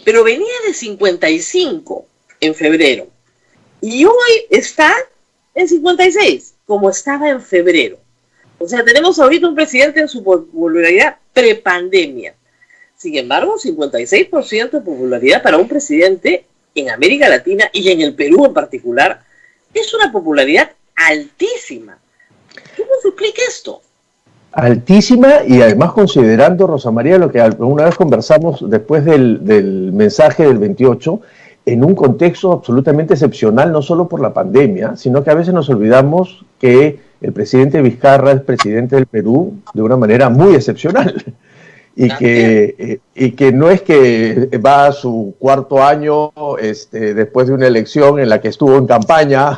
Pero venía de 55 en febrero y hoy está en 56, como estaba en febrero. O sea, tenemos ahorita un presidente en su popularidad prepandemia. Sin embargo, 56% de popularidad para un presidente en América Latina y en el Perú en particular es una popularidad altísima. ¿Cómo se explica esto? Altísima, y además considerando, Rosa María, lo que alguna vez conversamos después del mensaje del 28, en un contexto absolutamente excepcional, no solo por la pandemia, sino que a veces nos olvidamos que el presidente Vizcarra es presidente del Perú de una manera muy excepcional. Y que no es que va a su cuarto año después de una elección en la que estuvo en campaña,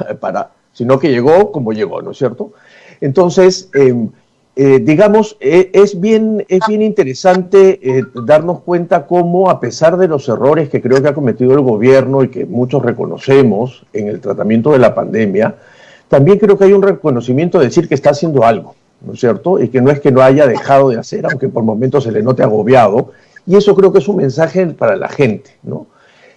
sino que llegó como llegó, ¿no es cierto? Entonces, digamos, es bien interesante darnos cuenta cómo, a pesar de los errores que creo que ha cometido el gobierno y que muchos reconocemos en el tratamiento de la pandemia, también creo que hay un reconocimiento de decir que está haciendo algo, ¿no es cierto? Y que no es que no haya dejado de hacer, aunque por momentos se le note agobiado, y eso creo que es un mensaje para la gente, ¿no?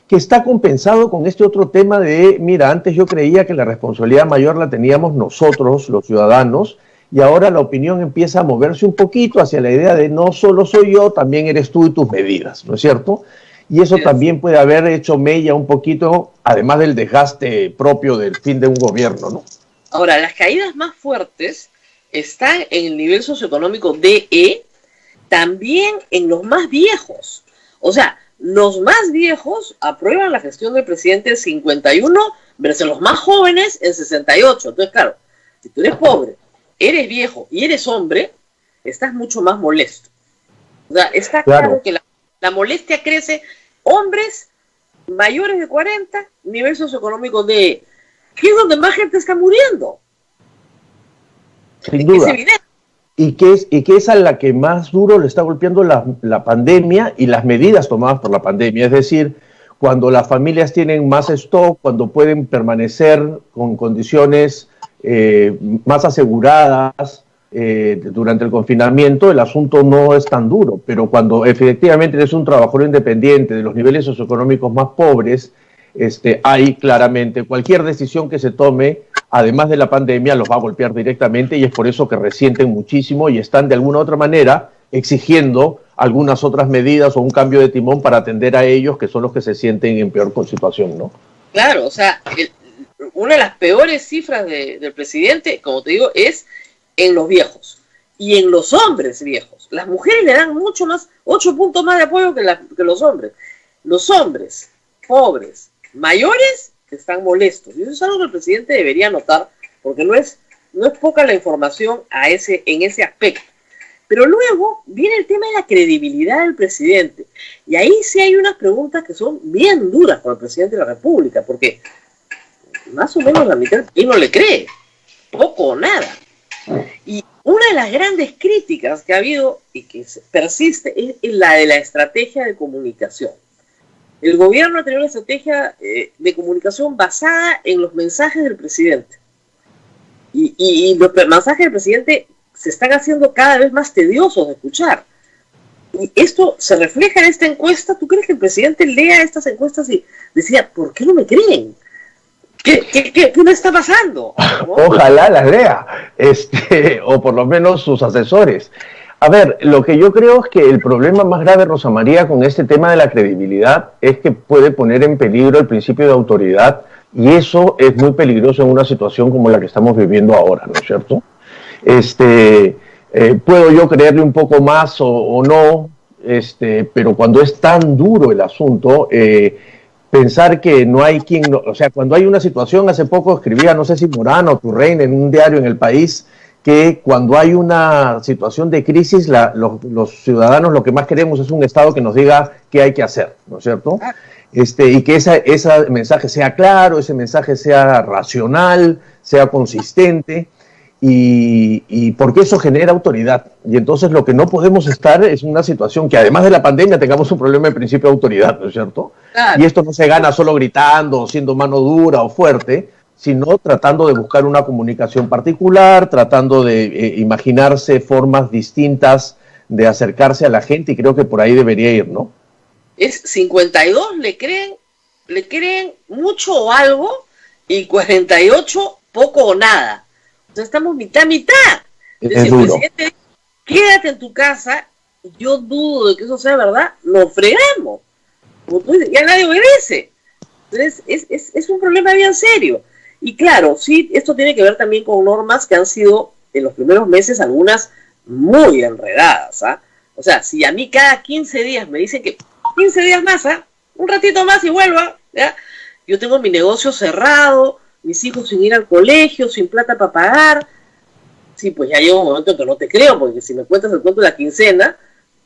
Que está compensado con este otro tema de, mira, antes yo creía que la responsabilidad mayor la teníamos nosotros, los ciudadanos, y ahora la opinión empieza a moverse un poquito hacia la idea de no solo soy yo, también eres tú y tus medidas, ¿no es cierto? Y eso también puede haber hecho mella un poquito, además del desgaste propio del fin de un gobierno, ¿no? Ahora, las caídas más fuertes están en el nivel socioeconómico DE, también en los más viejos. O sea, los más viejos aprueban la gestión del presidente en 51 versus los más jóvenes en 68. Entonces, claro, si tú eres pobre, eres viejo y eres hombre, estás mucho más molesto. O sea, está claro que la molestia crece. Hombres mayores de 40, nivel socioeconómico DE, que es donde más gente está muriendo. Sin duda. Y que es a la que más duro le está golpeando la pandemia y las medidas tomadas por la pandemia. Es decir, cuando las familias tienen más stock, cuando pueden permanecer con condiciones más aseguradas durante el confinamiento, el asunto no es tan duro. Pero cuando efectivamente eres un trabajador independiente de los niveles socioeconómicos más pobres, hay claramente cualquier decisión que se tome, además de la pandemia, los va a golpear directamente, y es por eso que resienten muchísimo y están de alguna u otra manera exigiendo algunas otras medidas o un cambio de timón para atender a ellos, que son los que se sienten en peor situación, ¿no? Claro, o sea, una de las peores cifras del presidente, como te digo, es en los viejos y en los hombres viejos. Las mujeres le dan mucho más, 8 puntos más de apoyo que los hombres. Los hombres pobres, mayores, que están molestos. Y eso es algo que el presidente debería notar, porque no es poca la información en ese aspecto. Pero luego viene el tema de la credibilidad del presidente. Y ahí sí hay unas preguntas que son bien duras para el presidente de la República, porque más o menos la mitad no le cree, poco o nada. Y una de las grandes críticas que ha habido y que persiste es la de la estrategia de comunicación. El gobierno ha tenido una estrategia de comunicación basada en los mensajes del presidente. Y los mensajes del presidente se están haciendo cada vez más tediosos de escuchar. Y esto se refleja en esta encuesta. ¿Tú crees que el presidente lea estas encuestas y decía, ¿por qué no me creen? ¿Qué me está pasando? ¿No? Ojalá las lea, o por lo menos sus asesores. A ver, lo que yo creo es que el problema más grave, Rosa María, con este tema de la credibilidad es que puede poner en peligro el principio de autoridad, y eso es muy peligroso en una situación como la que estamos viviendo ahora, ¿no es cierto? Puedo yo creerle un poco más o no, pero cuando es tan duro el asunto, pensar que no hay quien, o sea, cuando hay una situación, hace poco escribía, no sé si Morano o Turrein en un diario en El País, que cuando hay una situación de crisis, los ciudadanos lo que más queremos es un Estado que nos diga qué hay que hacer, ¿no es cierto? Y que ese mensaje sea claro, ese mensaje sea racional, sea consistente, y porque eso genera autoridad. Y entonces lo que no podemos estar es en una situación que, además de la pandemia, tengamos un problema de principio de autoridad, ¿no es cierto? Claro. Y esto no se gana solo gritando, siendo mano dura o fuerte, sino tratando de buscar una comunicación particular, tratando de imaginarse formas distintas de acercarse a la gente, y creo que por ahí debería ir, ¿no? Es 52 le creen mucho o algo, y 48 poco o nada. O sea, estamos mitad. Es duro. El presidente, quédate en tu casa yo dudo de que eso sea verdad, nos fregamos. Como tú dices, ya nadie obedece. Entonces, es un problema bien serio. Y claro, sí, esto tiene que ver también con normas que han sido, en los primeros meses, algunas muy enredadas, ¿ah? O sea, si a mí cada 15 días me dicen que 15 días más, ¿ah? Un ratito más y vuelva, ¿ya? Yo tengo mi negocio cerrado, mis hijos sin ir al colegio, sin plata para pagar. Sí, pues ya llega un momento en que no te creo, porque si me cuentas el cuento de la quincena,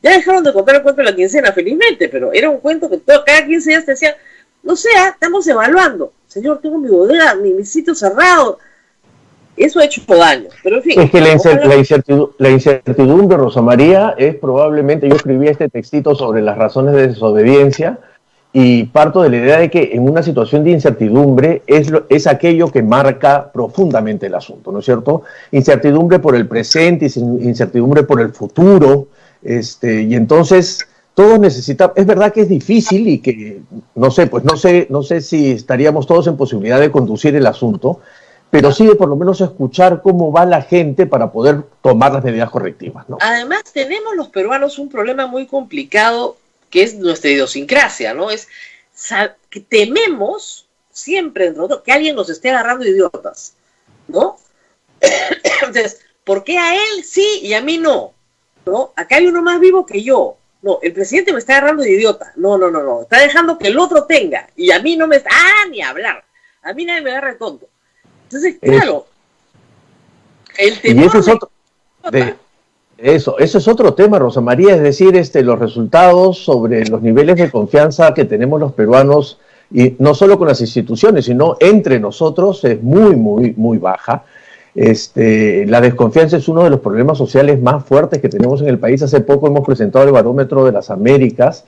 ya dejaron de contar el cuento de la quincena, felizmente, pero era un cuento que cada 15 días te decían, no sé, estamos evaluando. Señor, tengo mi bodega, mi sitio cerrado. Eso ha hecho daño, pero en fin. Es que la incertidumbre, Rosa María, es probablemente, yo escribí este textito sobre las razones de desobediencia, y parto de la idea de que en una situación de incertidumbre es aquello que marca profundamente el asunto, ¿no es cierto? Incertidumbre por el presente, incertidumbre por el futuro, y entonces todos necesitamos, es verdad que es difícil y que, no sé si estaríamos todos en posibilidad de conducir el asunto, pero sí de por lo menos escuchar cómo va la gente para poder tomar las medidas correctivas, ¿no? Además, tenemos los peruanos un problema muy complicado, que es nuestra idiosincrasia, ¿no? Es que tememos siempre entre nosotros que alguien nos esté agarrando idiotas, ¿no? Entonces, ¿por qué a él sí y a mí no? ¿No? Acá hay uno más vivo que yo. No, el presidente me está agarrando de idiota. No. Está dejando que el otro tenga. Y a mí no me está... ni hablar. A mí nadie me agarra de tonto. Entonces, claro, el temor... Y eso es otro... Eso es otro tema, Rosa María, es decir, los resultados sobre los niveles de confianza que tenemos los peruanos, y no solo con las instituciones, sino entre nosotros, es muy, muy, muy baja. La desconfianza es uno de los problemas sociales más fuertes que tenemos en el país. Hace poco hemos presentado el Barómetro de las Américas,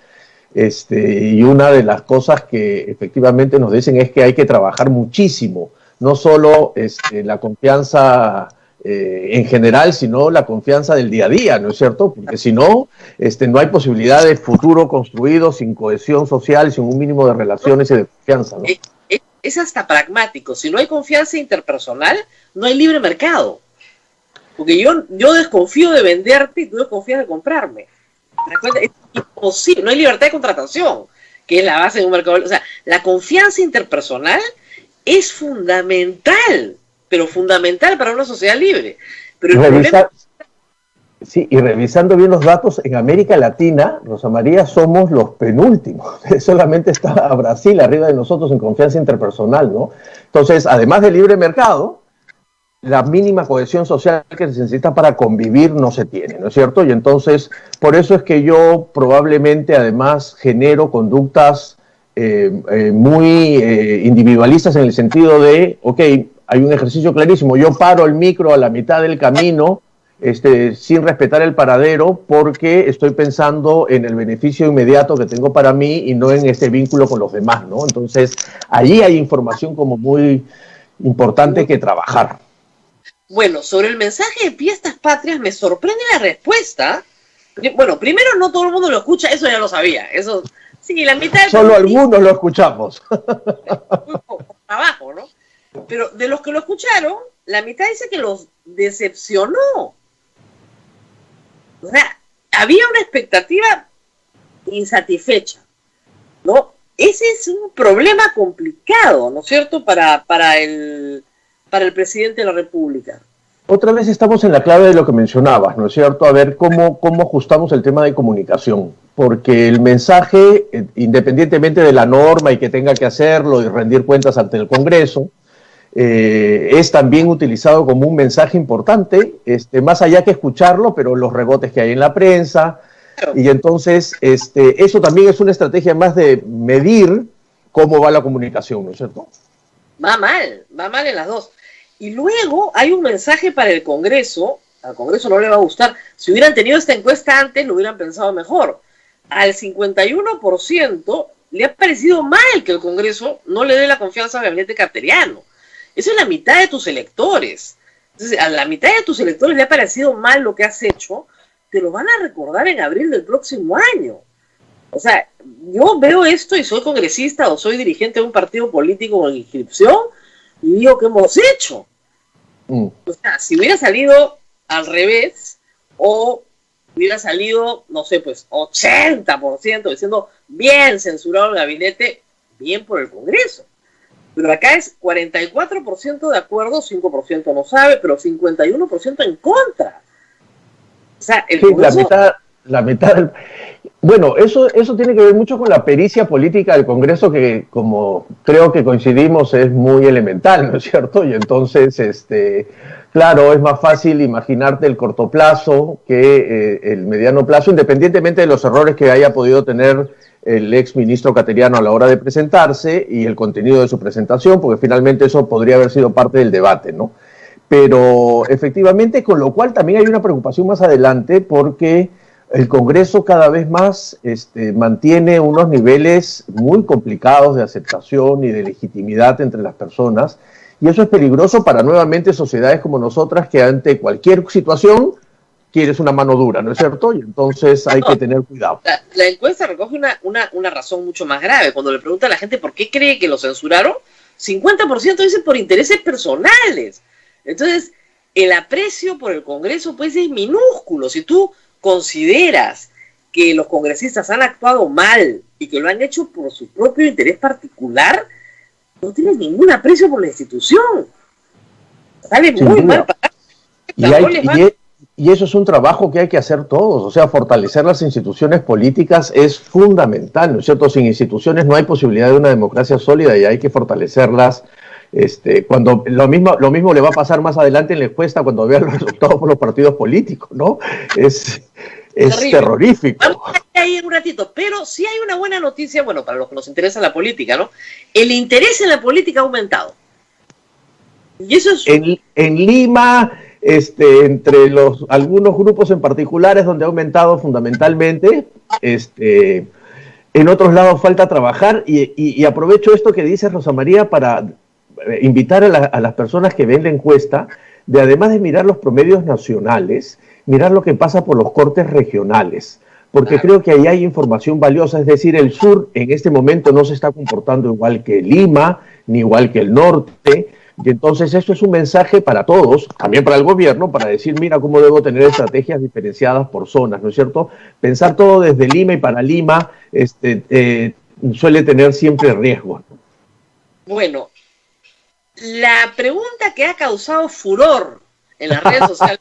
y una de las cosas que efectivamente nos dicen es que hay que trabajar muchísimo, no solo la confianza en general, sino la confianza del día a día, ¿no es cierto? Porque si no, no hay posibilidad de futuro construido sin cohesión social, sin un mínimo de relaciones y de confianza, ¿no? Es hasta pragmático. Si no hay confianza interpersonal, no hay libre mercado. Porque yo desconfío de venderte y tú desconfías de comprarme. ¿Te das cuenta? Es imposible. No hay libertad de contratación, que es la base de un mercado. O sea, la confianza interpersonal es fundamental, pero fundamental para una sociedad libre. Pero y revisando bien los datos, en América Latina, Rosa María, somos los penúltimos. Solamente está Brasil arriba de nosotros en confianza interpersonal, ¿no? Entonces, además del libre mercado, la mínima cohesión social que se necesita para convivir no se tiene, ¿no es cierto? Y entonces, por eso es que yo probablemente, además, genero conductas muy individualistas en el sentido de, ok, hay un ejercicio clarísimo, yo paro el micro a la mitad del camino, sin respetar el paradero, porque estoy pensando en el beneficio inmediato que tengo para mí y no en este vínculo con los demás, ¿no? Entonces, allí hay información como muy importante que trabajar. Bueno, sobre el mensaje de Fiestas Patrias me sorprende la respuesta. Bueno, primero no todo el mundo lo escucha, eso ya lo sabía, eso... Sí, la mitad... Solo algunos lo escuchamos. Abajo, ¿no? Pero de los que lo escucharon, la mitad dice que los decepcionó. O sea, había una expectativa insatisfecha, ¿no? Ese es un problema complicado, ¿no es cierto?, para el presidente de la República. Otra vez estamos en la clave de lo que mencionabas, ¿no es cierto? A ver cómo ajustamos el tema de comunicación, porque el mensaje, independientemente de la norma y que tenga que hacerlo y rendir cuentas ante el Congreso, es también utilizado como un mensaje importante, más allá que escucharlo, pero los rebotes que hay en la prensa, y entonces eso también es una estrategia más de medir cómo va la comunicación, ¿no es cierto? Va mal en las dos. Y luego hay un mensaje para el Congreso, al Congreso no le va a gustar, si hubieran tenido esta encuesta antes lo hubieran pensado mejor. Al 51% le ha parecido mal que el Congreso no le dé la confianza al gabinete carteriano. Eso es la mitad de tus electores. Entonces, a la mitad de tus electores le ha parecido mal lo que has hecho, te lo van a recordar en abril del próximo año. O sea, yo veo esto y soy congresista o soy dirigente de un partido político con inscripción y digo, ¿qué hemos hecho? O sea, si hubiera salido al revés o hubiera salido, no sé, pues 80% diciendo bien censurado el gabinete, bien por el Congreso. Pero acá es 44% de acuerdo, 5% no sabe, pero 51% en contra. O sea, el Congreso... la mitad Bueno, eso tiene que ver mucho con la pericia política del Congreso, que como creo que coincidimos es muy elemental, ¿no es cierto? Y entonces, claro, es más fácil imaginarte el corto plazo que el mediano plazo, independientemente de los errores que haya podido tener el ex ministro Cateriano a la hora de presentarse y el contenido de su presentación, porque finalmente eso podría haber sido parte del debate, ¿no? Pero efectivamente, con lo cual también hay una preocupación más adelante, porque el Congreso cada vez más mantiene unos niveles muy complicados de aceptación y de legitimidad entre las personas, y eso es peligroso para nuevamente sociedades como nosotras, que ante cualquier situación quieres una mano dura, ¿no es cierto? Y entonces hay que tener cuidado. La encuesta recoge una razón mucho más grave. Cuando le pregunta a la gente por qué cree que lo censuraron, 50% dicen por intereses personales. Entonces, el aprecio por el Congreso pues es minúsculo. Si tú consideras que los congresistas han actuado mal y que lo han hecho por su propio interés particular, no tienes ningún aprecio por la institución. Sale muy mal para... Y eso es un trabajo que hay que hacer todos, o sea, fortalecer las instituciones políticas es fundamental, ¿no es cierto? Sin instituciones no hay posibilidad de una democracia sólida y hay que fortalecerlas. Cuando lo mismo le va a pasar más adelante en la encuesta cuando vea los resultados por los partidos políticos, ¿no? Es terrorífico. Vamos a ir ahí en un ratito, pero sí hay una buena noticia, bueno, para los que nos interesa la política, ¿no? El interés en la política ha aumentado. Y eso es... En Lima... entre algunos grupos en particulares donde ha aumentado fundamentalmente, en otros lados falta trabajar, y aprovecho esto que dice Rosa María para invitar a las personas que ven la encuesta, de además de mirar los promedios nacionales, mirar lo que pasa por los cortes regionales, porque creo que ahí hay información valiosa, es decir, el sur en este momento no se está comportando igual que Lima, ni igual que el norte. Y entonces esto es un mensaje para todos, también para el gobierno, para decir, mira cómo debo tener estrategias diferenciadas por zonas, ¿no es cierto? Pensar todo desde Lima y para Lima suele tener siempre riesgos. Bueno, la pregunta que ha causado furor en las redes sociales,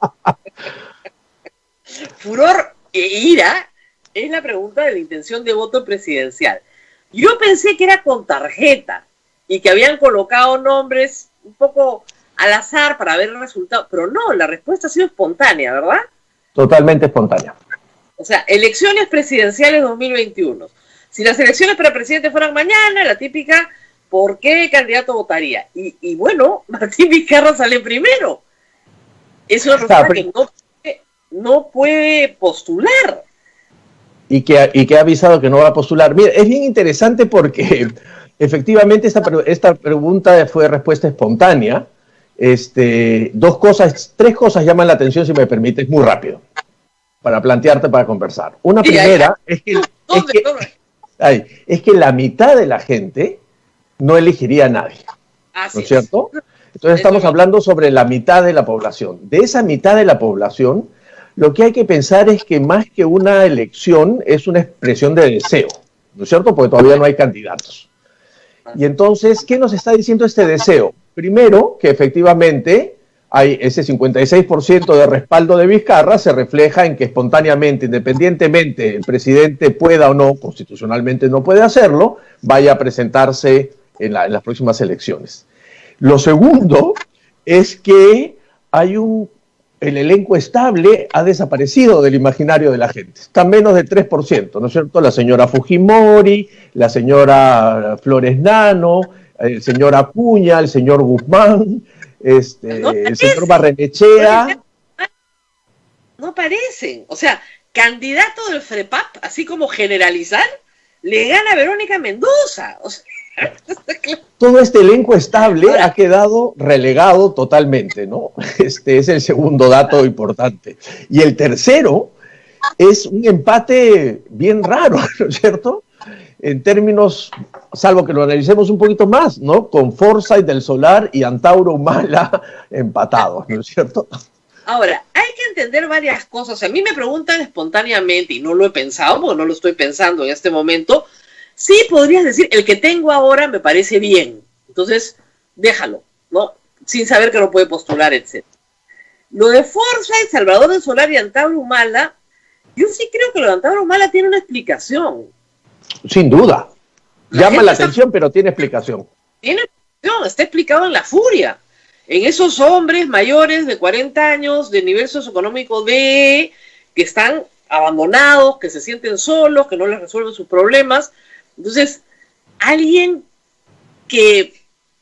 furor e ira, es la pregunta de la intención de voto presidencial. Yo pensé que era con tarjeta y que habían colocado nombres un poco al azar para ver el resultado, pero no, la respuesta ha sido espontánea, ¿verdad? Totalmente espontánea. O sea, elecciones presidenciales 2021. Si las elecciones para presidente fueran mañana, la típica, ¿por qué candidato votaría? Y bueno, Martín Vizcarra sale primero. Es una persona que no puede postular. Y que ha avisado que no va a postular. Mira, es bien interesante porque... Efectivamente, esta pregunta fue respuesta espontánea. Tres cosas llaman la atención, si me permites, muy rápido, para plantearte, para conversar. Una primera es que la mitad de la gente no elegiría a nadie, ¿no es cierto? Entonces estamos hablando sobre la mitad de la población. De esa mitad de la población, lo que hay que pensar es que más que una elección es una expresión de deseo, ¿no es cierto? Porque todavía no hay candidatos. Y entonces, ¿qué nos está diciendo este deseo? Primero, que efectivamente hay ese 56% de respaldo de Vizcarra, se refleja en que espontáneamente, independientemente el presidente pueda o no, constitucionalmente no puede hacerlo, vaya a presentarse en las próximas elecciones. Lo segundo es que el elenco estable ha desaparecido del imaginario de la gente. Está menos del 3%, ¿no es cierto? La señora Fujimori, la señora Flores Nano, el señor Acuña, el señor Guzmán, el señor Barrenechea. No aparecen. O sea, candidato del FREPAP, así como generalizar, le gana Verónica Mendoza. O sea, todo este elenco estable ha quedado relegado totalmente, ¿no? Este es el segundo dato importante. Y el tercero es un empate bien raro, ¿no es cierto? En términos, salvo que lo analicemos un poquito más, ¿no? Con Forsyth del Solar y Antauro Humala empatados, ¿no es cierto? Ahora, hay hay que entender varias cosas. A mí me preguntan espontáneamente, y no lo he pensado, porque no lo estoy pensando en este momento, sí podrías decir, el que tengo ahora me parece bien. Entonces, déjalo, ¿no? Sin saber que no puede postular, etc. Lo de Forsyth, Salvador del Solar y Antauro Humala, yo sí creo que lo de Antauro Humala tiene una explicación. Sin duda. Llama la atención, pero tiene explicación. Tiene explicación, está explicado en La Furia. En esos hombres mayores de 40 años, de nivel socioeconómico D, que están abandonados, que se sienten solos, que no les resuelven sus problemas. Entonces, alguien que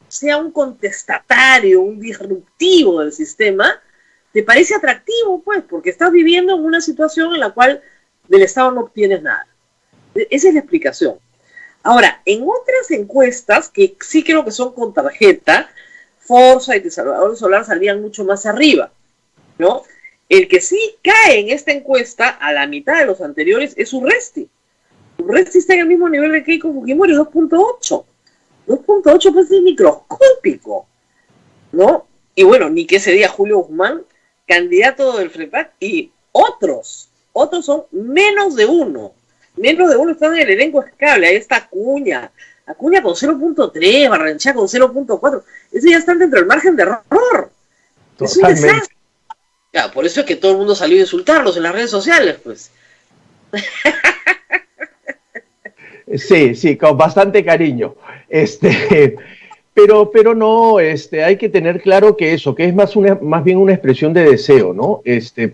sea un contestatario, un disruptivo del sistema, te parece atractivo, pues, porque estás viviendo en una situación en la cual del Estado no obtienes nada. Esa es la explicación. Ahora, en otras encuestas, que sí creo que son con tarjeta, Forsyth y Salvador Solar salían mucho más arriba, ¿no? El que sí cae en esta encuesta a la mitad de los anteriores es Urresti. Urresti está en el mismo nivel de Keiko Fujimori, 2.8. 2.8 pues es microscópico, ¿no? Y bueno, ni que ese día Julio Guzmán, candidato del FREPAC, y otros son menos de uno. Menos de uno están en el elenco escable. Ahí está Acuña con 0.3, Barrenechea con 0.4. Eso ya están dentro del margen de error. Totalmente. Es un desastre. Ya, por eso es que todo el mundo salió a insultarlos en las redes sociales, pues. Sí, con bastante cariño. Pero no, hay que tener claro que es más bien una expresión de deseo, ¿no?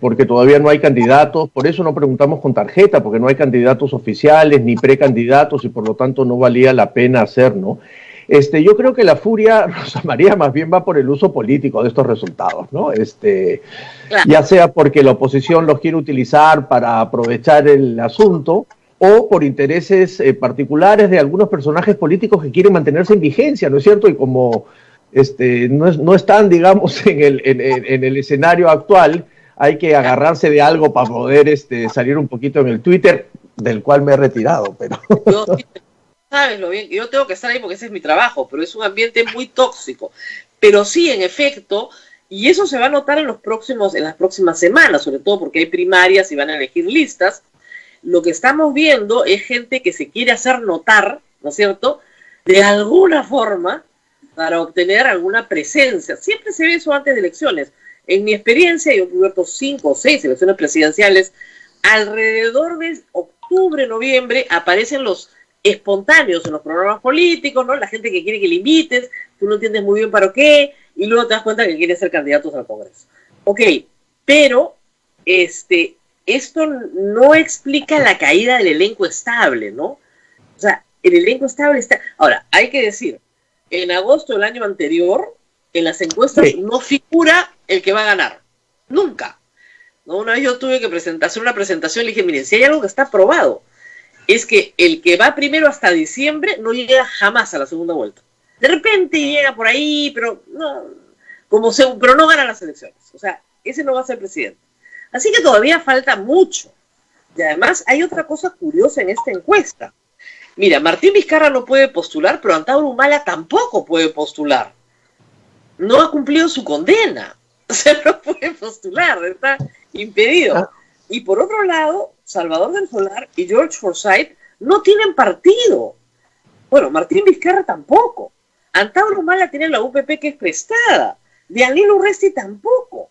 Porque todavía no hay candidatos, por eso no preguntamos con tarjeta, porque no hay candidatos oficiales ni precandidatos y por lo tanto no valía la pena hacer, ¿no? Yo creo que la furia, Rosa María, más bien va por el uso político de estos resultados, ¿no? Claro. Ya sea porque la oposición los quiere utilizar para aprovechar el asunto, o por intereses particulares de algunos personajes políticos que quieren mantenerse en vigencia, ¿no es cierto? Y como no están, digamos, en el escenario actual, hay que agarrarse de algo para poder salir un poquito en el Twitter, del cual me he retirado, pero... Sabes lo bien, yo tengo que estar ahí porque ese es mi trabajo, pero es un ambiente muy tóxico. Pero sí, en efecto, y eso se va a notar en las próximas semanas, sobre todo porque hay primarias y van a elegir listas. Lo que estamos viendo es gente que se quiere hacer notar, ¿no es cierto?, de alguna forma para obtener alguna presencia. Siempre se ve eso antes de elecciones. En mi experiencia, yo he cubierto 5 o 6 elecciones presidenciales. Alrededor de octubre, noviembre, aparecen los espontáneos en los programas políticos, ¿no? La gente que quiere que le invites, tú no entiendes muy bien para qué, y luego te das cuenta que quieren ser candidatos al Congreso. Ok, pero esto no explica la caída del elenco estable, ¿no? O sea, el elenco estable está... Ahora, hay que decir, en agosto del año anterior, en las encuestas no figura el que va a ganar. Nunca. ¿No? Una vez yo tuve que hacer una presentación y le dije, miren, si hay algo que está probado, es que el que va primero hasta diciembre no llega jamás a la segunda vuelta. De repente llega por ahí, pero no gana las elecciones. O sea, ese no va a ser presidente. Así que todavía falta mucho. Y además hay otra cosa curiosa en esta encuesta. Mira, Martín Vizcarra no puede postular, pero Antauro Humala tampoco puede postular. No ha cumplido su condena. O sea, no puede postular, está impedido. Y por otro lado, Salvador del Solar y George Forsyth no tienen partido. Bueno, Martín Vizcarra tampoco. Antauro Humala tiene la UPP que es prestada. Dianilo Urresti tampoco.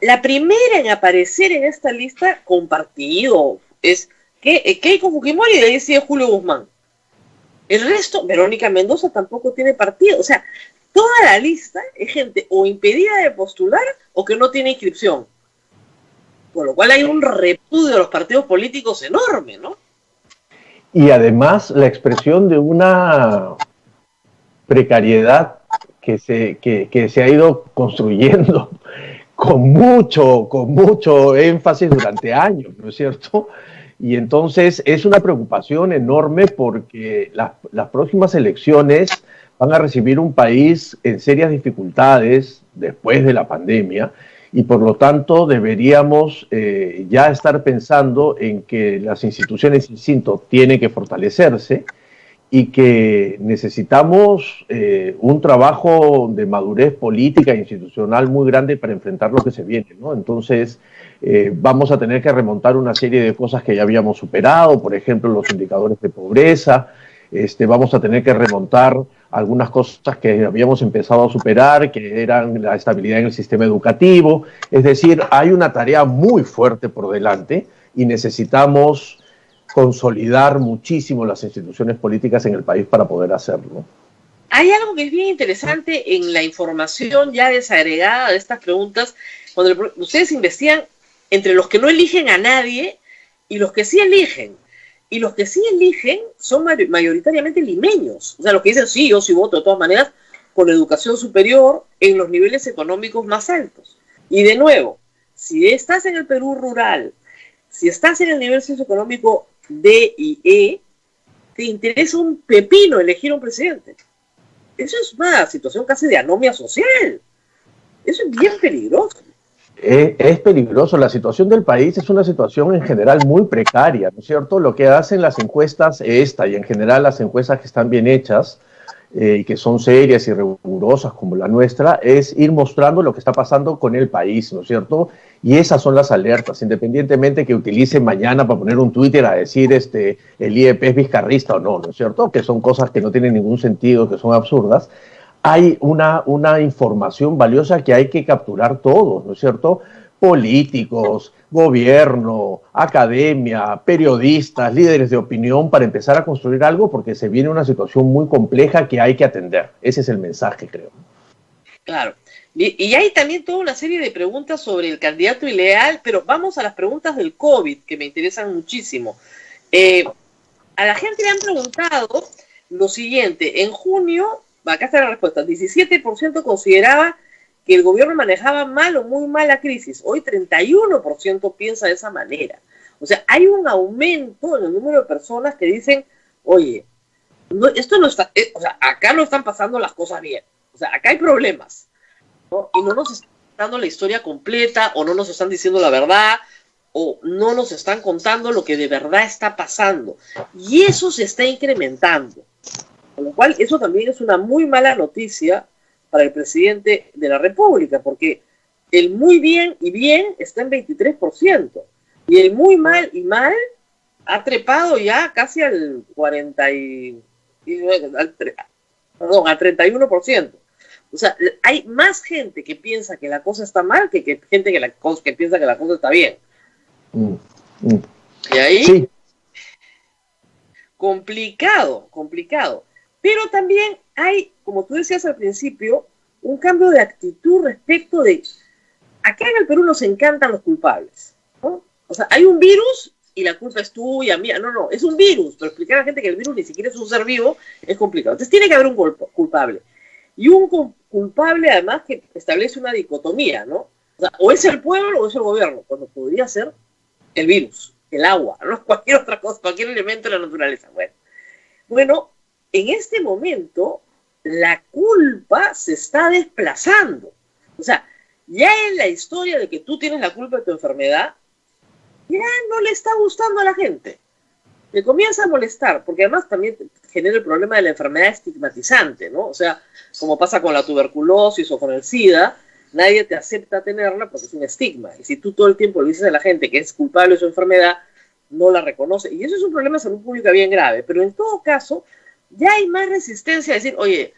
La primera en aparecer en esta lista con partido es Keiko Fujimori y de ahí sigue Julio Guzmán. El resto, Verónica Mendoza tampoco tiene partido. O sea, toda la lista es gente o impedida de postular o que no tiene inscripción. Por lo cual hay un repudio de los partidos políticos enorme, ¿no? Y además la expresión de una precariedad que se ha ido construyendo con mucho énfasis durante años, ¿no es cierto? Y entonces es una preocupación enorme porque las próximas elecciones van a recibir un país en serias dificultades después de la pandemia y por lo tanto deberíamos ya estar pensando en que las instituciones, insisto, tienen que fortalecerse y que necesitamos un trabajo de madurez política e institucional muy grande para enfrentar lo que se viene, ¿no? Entonces, vamos a tener que remontar una serie de cosas que ya habíamos superado, por ejemplo, los indicadores de pobreza. Vamos a tener que remontar algunas cosas que habíamos empezado a superar, que eran la estabilidad en el sistema educativo. Es decir, hay una tarea muy fuerte por delante y necesitamos consolidar muchísimo las instituciones políticas en el país para poder hacerlo. Hay algo que es bien interesante en la información ya desagregada de estas preguntas, cuando ustedes investigan entre los que no eligen a nadie y los que sí eligen. Y los que sí eligen son mayoritariamente limeños. O sea, los que dicen, sí, yo sí voto de todas maneras, con educación superior en los niveles económicos más altos. Y de nuevo, si estás en el Perú rural, si estás en el nivel socioeconómico D y E, te interesa un pepino elegir un presidente. Eso es una situación casi de anomia social. Eso es bien peligroso. Es peligroso. La situación del país es una situación en general muy precaria, ¿no es cierto? Lo que hacen las encuestas, y en general las encuestas que están bien hechas y que son serias y rigurosas como la nuestra, es ir mostrando lo que está pasando con el país, ¿no es cierto? Y esas son las alertas, independientemente que utilicen mañana para poner un Twitter a decir el IEP es vizcarrista o no, ¿no es cierto? Que son cosas que no tienen ningún sentido, que son absurdas. Hay una información valiosa que hay que capturar todos, ¿no es cierto? Políticos, gobierno, academia, periodistas, líderes de opinión, para empezar a construir algo, porque se viene una situación muy compleja que hay que atender. Ese es el mensaje, creo. Claro. Y hay también toda una serie de preguntas sobre el candidato ideal, pero vamos a las preguntas del COVID, que me interesan muchísimo. A la gente le han preguntado lo siguiente. En junio, acá está la respuesta, 17% consideraba que el gobierno manejaba mal o muy mal la crisis. Hoy 31% piensa de esa manera. O sea, hay un aumento en el número de personas que dicen, oye, esto no está, o sea, acá no están pasando las cosas bien. O sea, acá hay problemas, ¿no? Y no nos están dando la historia completa, o no nos están diciendo la verdad, o no nos están contando lo que de verdad está pasando. Y eso se está incrementando. Con lo cual, eso también es una muy mala noticia para el presidente de la República, porque el muy bien y bien está en 23%, y el muy mal y mal ha trepado ya casi al 31%. O sea, hay más gente que piensa que la cosa está mal que gente que piensa que la cosa está bien. Y ahí, sí. Complicado. Pero también hay, como tú decías al principio, un cambio de actitud respecto de... Acá en el Perú nos encantan los culpables, ¿no? O sea, hay un virus y la culpa es tuya, mía. No, es un virus. Pero explicar a la gente que el virus ni siquiera es un ser vivo es complicado. Entonces tiene que haber un culpable. Y un culpable, además, que establece una dicotomía, ¿no? O sea, o es el pueblo o es el gobierno, cuando podría ser el virus, el agua, ¿no? Cualquier otra cosa, cualquier elemento de la naturaleza. Bueno, en este momento la culpa se está desplazando. O sea, ya en la historia de que tú tienes la culpa de tu enfermedad, ya no le está gustando a la gente. Le comienza a molestar, porque además también genera el problema de la enfermedad estigmatizante, ¿no? O sea, como pasa con la tuberculosis o con el SIDA, nadie te acepta tenerla porque es un estigma. Y si tú todo el tiempo le dices a la gente que es culpable de su enfermedad, no la reconoce. Y eso es un problema de salud pública bien grave. Pero en todo caso, ya hay más resistencia a decir, oye,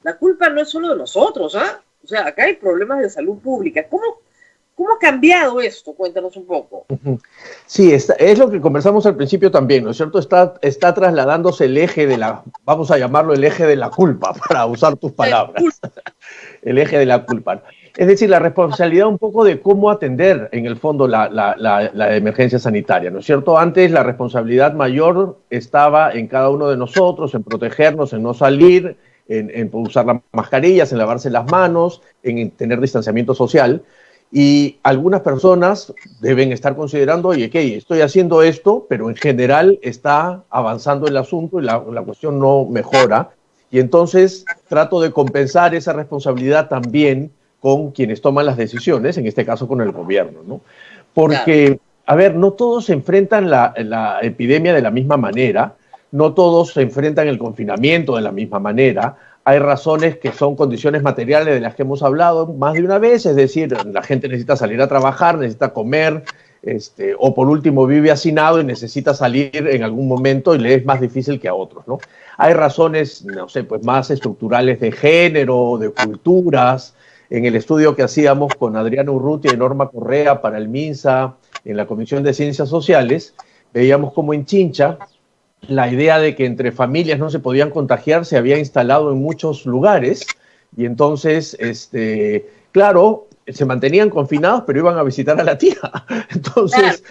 la culpa no es solo de nosotros, ¿ah? O sea, acá hay problemas de salud pública. ¿Cómo ha cambiado esto? Cuéntanos un poco. Sí, es lo que conversamos al principio también, ¿no es cierto? Está trasladándose el eje de la, vamos a llamarlo el eje de la culpa, para usar tus palabras. El eje de la culpa. Es decir, la responsabilidad un poco de cómo atender, en el fondo, la emergencia sanitaria, ¿no es cierto? Antes la responsabilidad mayor estaba en cada uno de nosotros, en protegernos, en no salir, en usar las mascarillas, en lavarse las manos, en tener distanciamiento social. Y algunas personas deben estar considerando, oye, ¿qué? Estoy haciendo esto, pero en general está avanzando el asunto y la cuestión no mejora. Y entonces trato de compensar esa responsabilidad también con quienes toman las decisiones, en este caso con el gobierno, ¿no? Porque, a ver, no todos se enfrentan la epidemia de la misma manera. no todos se enfrentan el confinamiento de la misma manera. Hay razones que son condiciones materiales de las que hemos hablado más de una vez, es decir, la gente necesita salir a trabajar, necesita comer, o por último vive hacinado y necesita salir en algún momento y le es más difícil que a otros, ¿no? Hay razones, no sé, pues más estructurales de género, de culturas. En el estudio que hacíamos con Adriana Urrutia y Norma Correa para el MINSA en la Comisión de Ciencias Sociales, veíamos como en Chincha la idea de que entre familias no se podían contagiar se había instalado en muchos lugares y entonces, claro, se mantenían confinados pero iban a visitar a la tía. Entonces,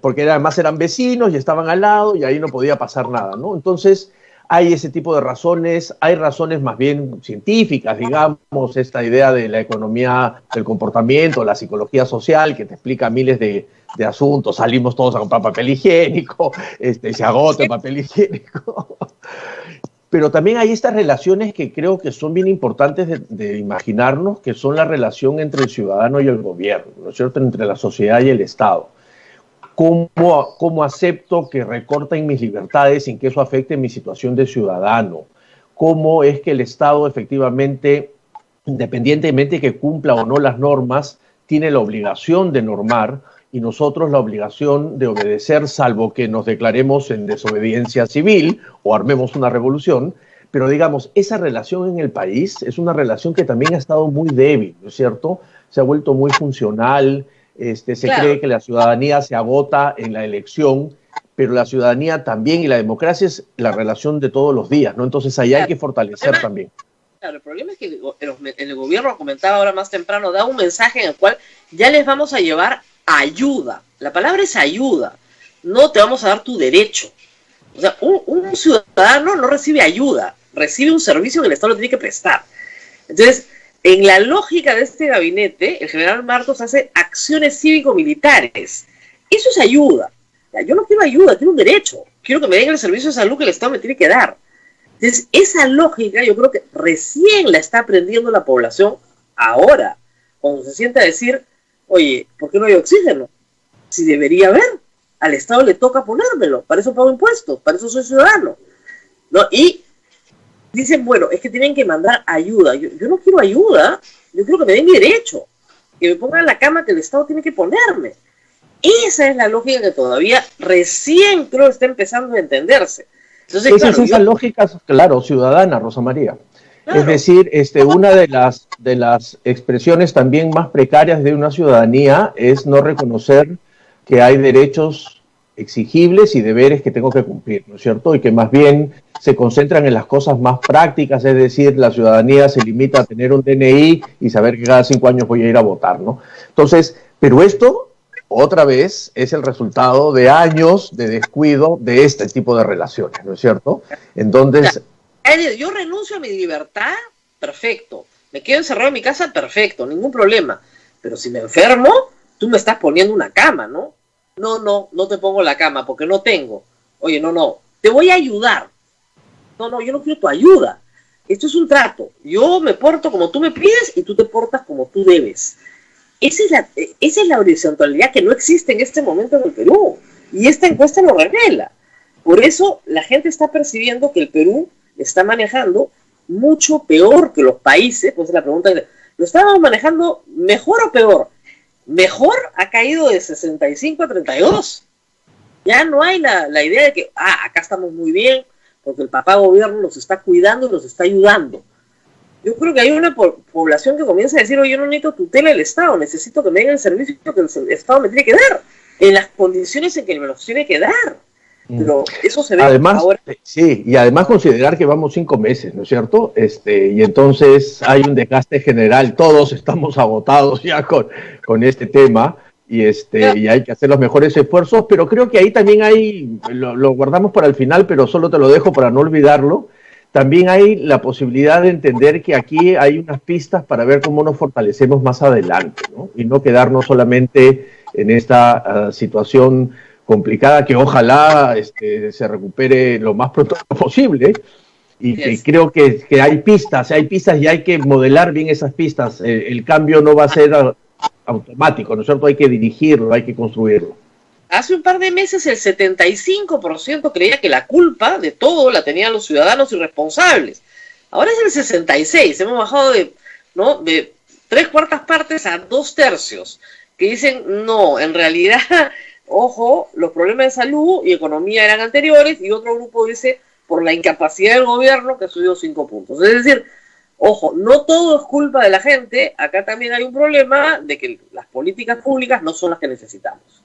porque además eran vecinos y estaban al lado y ahí no podía pasar nada, ¿no? Entonces, hay ese tipo de razones, hay razones más bien científicas, digamos, esta idea de la economía del comportamiento, la psicología social, que te explica miles de asuntos, salimos todos a comprar papel higiénico, se agota el papel higiénico. Pero también hay estas relaciones que creo que son bien importantes de imaginarnos, que son la relación entre el ciudadano y el gobierno, ¿no es cierto?, entre la sociedad y el Estado. ¿Cómo acepto que recorten mis libertades sin que eso afecte mi situación de ciudadano? ¿Cómo es que el Estado efectivamente, independientemente que cumpla o no las normas, tiene la obligación de normar y nosotros la obligación de obedecer, salvo que nos declaremos en desobediencia civil o armemos una revolución? Pero digamos, esa relación en el país es una relación que también ha estado muy débil, ¿no es cierto? Se ha vuelto muy funcional. Se cree que la ciudadanía se agota en la elección, pero la ciudadanía también y la democracia es la relación de todos los días, ¿no? Entonces ahí hay que fortalecer también. Claro, el problema es que el gobierno, comentaba ahora más temprano, da un mensaje en el cual ya les vamos a llevar ayuda. La palabra es ayuda, no te vamos a dar tu derecho. O sea, un ciudadano no recibe ayuda, recibe un servicio que el Estado le tiene que prestar. Entonces, en la lógica de este gabinete, el general Martos hace acciones cívico-militares. Eso es ayuda. Yo no quiero ayuda, quiero un derecho. Quiero que me den el servicio de salud que el Estado me tiene que dar. Entonces, esa lógica yo creo que recién la está aprendiendo la población ahora, cuando se sienta a decir, oye, ¿por qué no hay oxígeno? Si debería haber, al Estado le toca ponérmelo, para eso pago impuestos, para eso soy ciudadano, ¿no? Y dicen, bueno, es que tienen que mandar ayuda. Yo no quiero ayuda, yo quiero que me den mi derecho, que me pongan la cama que el Estado tiene que ponerme. Esa es la lógica que todavía recién creo está empezando a entenderse. Entonces, esa es esa lógica, claro, ciudadana, Rosa María. Claro. Es decir, una de las expresiones también más precarias de una ciudadanía es no reconocer que hay derechos exigibles y deberes que tengo que cumplir, ¿no es cierto? Y que más bien se concentran en las cosas más prácticas, es decir, la ciudadanía se limita a tener un DNI y saber que cada 5 años voy a ir a votar, ¿no? Entonces, pero esto, otra vez, es el resultado de años de descuido de este tipo de relaciones, ¿no es cierto? Entonces, yo renuncio a mi libertad, perfecto. Me quedo encerrado en mi casa, perfecto, ningún problema. Pero si me enfermo, tú me estás poniendo una cama, ¿no? No te pongo la cama porque no tengo. Oye, no, te voy a ayudar. No, yo no quiero tu ayuda. Esto es un trato. Yo me porto como tú me pides y tú te portas como tú debes. Esa es la horizontalidad que no existe en este momento en el Perú. Y esta encuesta lo revela. Por eso la gente está percibiendo que el Perú está manejando mucho peor que los países. Pues la pregunta es, ¿lo estamos manejando mejor o peor? Mejor, ha caído de 65 a 32. Ya no hay la idea de que, acá estamos muy bien, porque el papá gobierno nos está cuidando y nos está ayudando. Yo creo que hay una población que comienza a decir, oye, yo no necesito tutela del Estado, necesito que me den el servicio que el Estado me tiene que dar, en las condiciones en que me los tiene que dar. Pero eso se ve además, ahora. Sí, y además considerar que vamos 5 meses, ¿no es cierto? Y entonces hay un desgaste general, todos estamos agotados ya con este tema, y hay que hacer los mejores esfuerzos, pero creo que ahí también hay, lo guardamos para el final, pero solo te lo dejo para no olvidarlo, también hay la posibilidad de entender que aquí hay unas pistas para ver cómo nos fortalecemos más adelante, ¿no? Y no quedarnos solamente en esta situación complicada que ojalá se recupere lo más pronto posible. Y creo que hay pistas y hay que modelar bien esas pistas. El cambio no va a ser automático, ¿no es cierto? Hay que dirigirlo, hay que construirlo. Hace un par de meses el 75% creía que la culpa de todo la tenían los ciudadanos irresponsables. Ahora es el 66%, hemos bajado de 3/4 partes a 2/3, que dicen, no, en realidad, ojo, los problemas de salud y economía eran anteriores, y otro grupo dice, por la incapacidad del gobierno, que ha subido 5 puntos. Es decir, ojo, no todo es culpa de la gente, acá también hay un problema de que las políticas públicas no son las que necesitamos.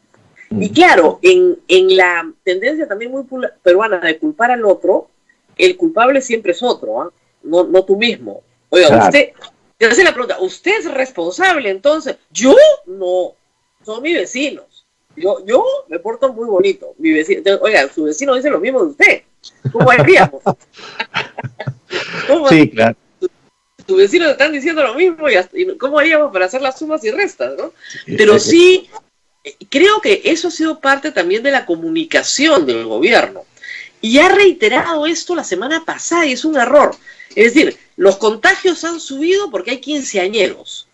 Y claro, en la tendencia también muy peruana de culpar al otro, el culpable siempre es otro, ¿eh? No tú mismo. Oiga, claro. Usted, te hace la pregunta, ¿usted es responsable entonces? Yo no, son mis vecinos. Yo me porto muy bonito. Mi vecino, oiga, su vecino dice lo mismo de usted. ¿Cómo haríamos? Sí, claro. Tus vecinos están diciendo lo mismo y ¿cómo haríamos para hacer las sumas y restas, no? Pero sí, creo que eso ha sido parte también de la comunicación del gobierno. Y ha reiterado esto la semana pasada y es un error. Es decir, los contagios han subido porque hay quinceañeros.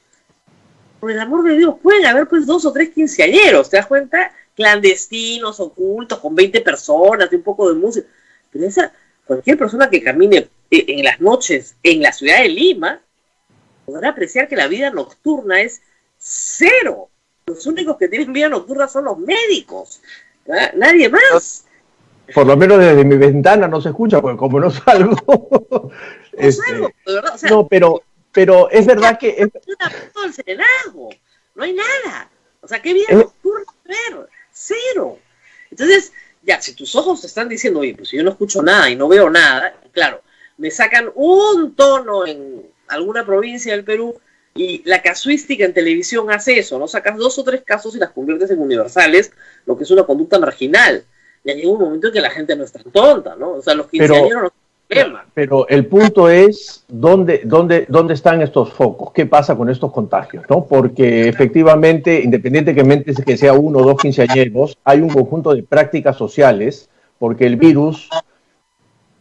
Por el amor de Dios, pueden haber pues 2 o 3 quinceañeros, ¿te das cuenta? Clandestinos, ocultos, con 20 personas, de un poco de música. Pero cualquier persona que camine en las noches en la ciudad de Lima podrá apreciar que la vida nocturna es 0. Los únicos que tienen vida nocturna son los médicos, ¿verdad? Nadie más. Por lo menos desde mi ventana no se escucha, porque como no salgo. No salgo, de verdad. O sea, no, pero es verdad que. El serenazgo, no hay nada. O sea, ¿qué vida nocturna ver? 0. Entonces, ya, si tus ojos te están diciendo, oye, pues si yo no escucho nada y no veo nada, claro, me sacan un tono en alguna provincia del Perú y la casuística en televisión hace eso, ¿no? Sacas 2 o 3 casos y las conviertes en universales, lo que es una conducta marginal. Ya llega un momento en que la gente no es tan tonta, ¿no? O sea, los quinceañeros no tienen problema. Pero el punto es, ¿dónde están estos focos? ¿Qué pasa con estos contagios, no? Porque efectivamente, independientemente de que sea 1 o 2 quinceañeros, hay un conjunto de prácticas sociales, porque el virus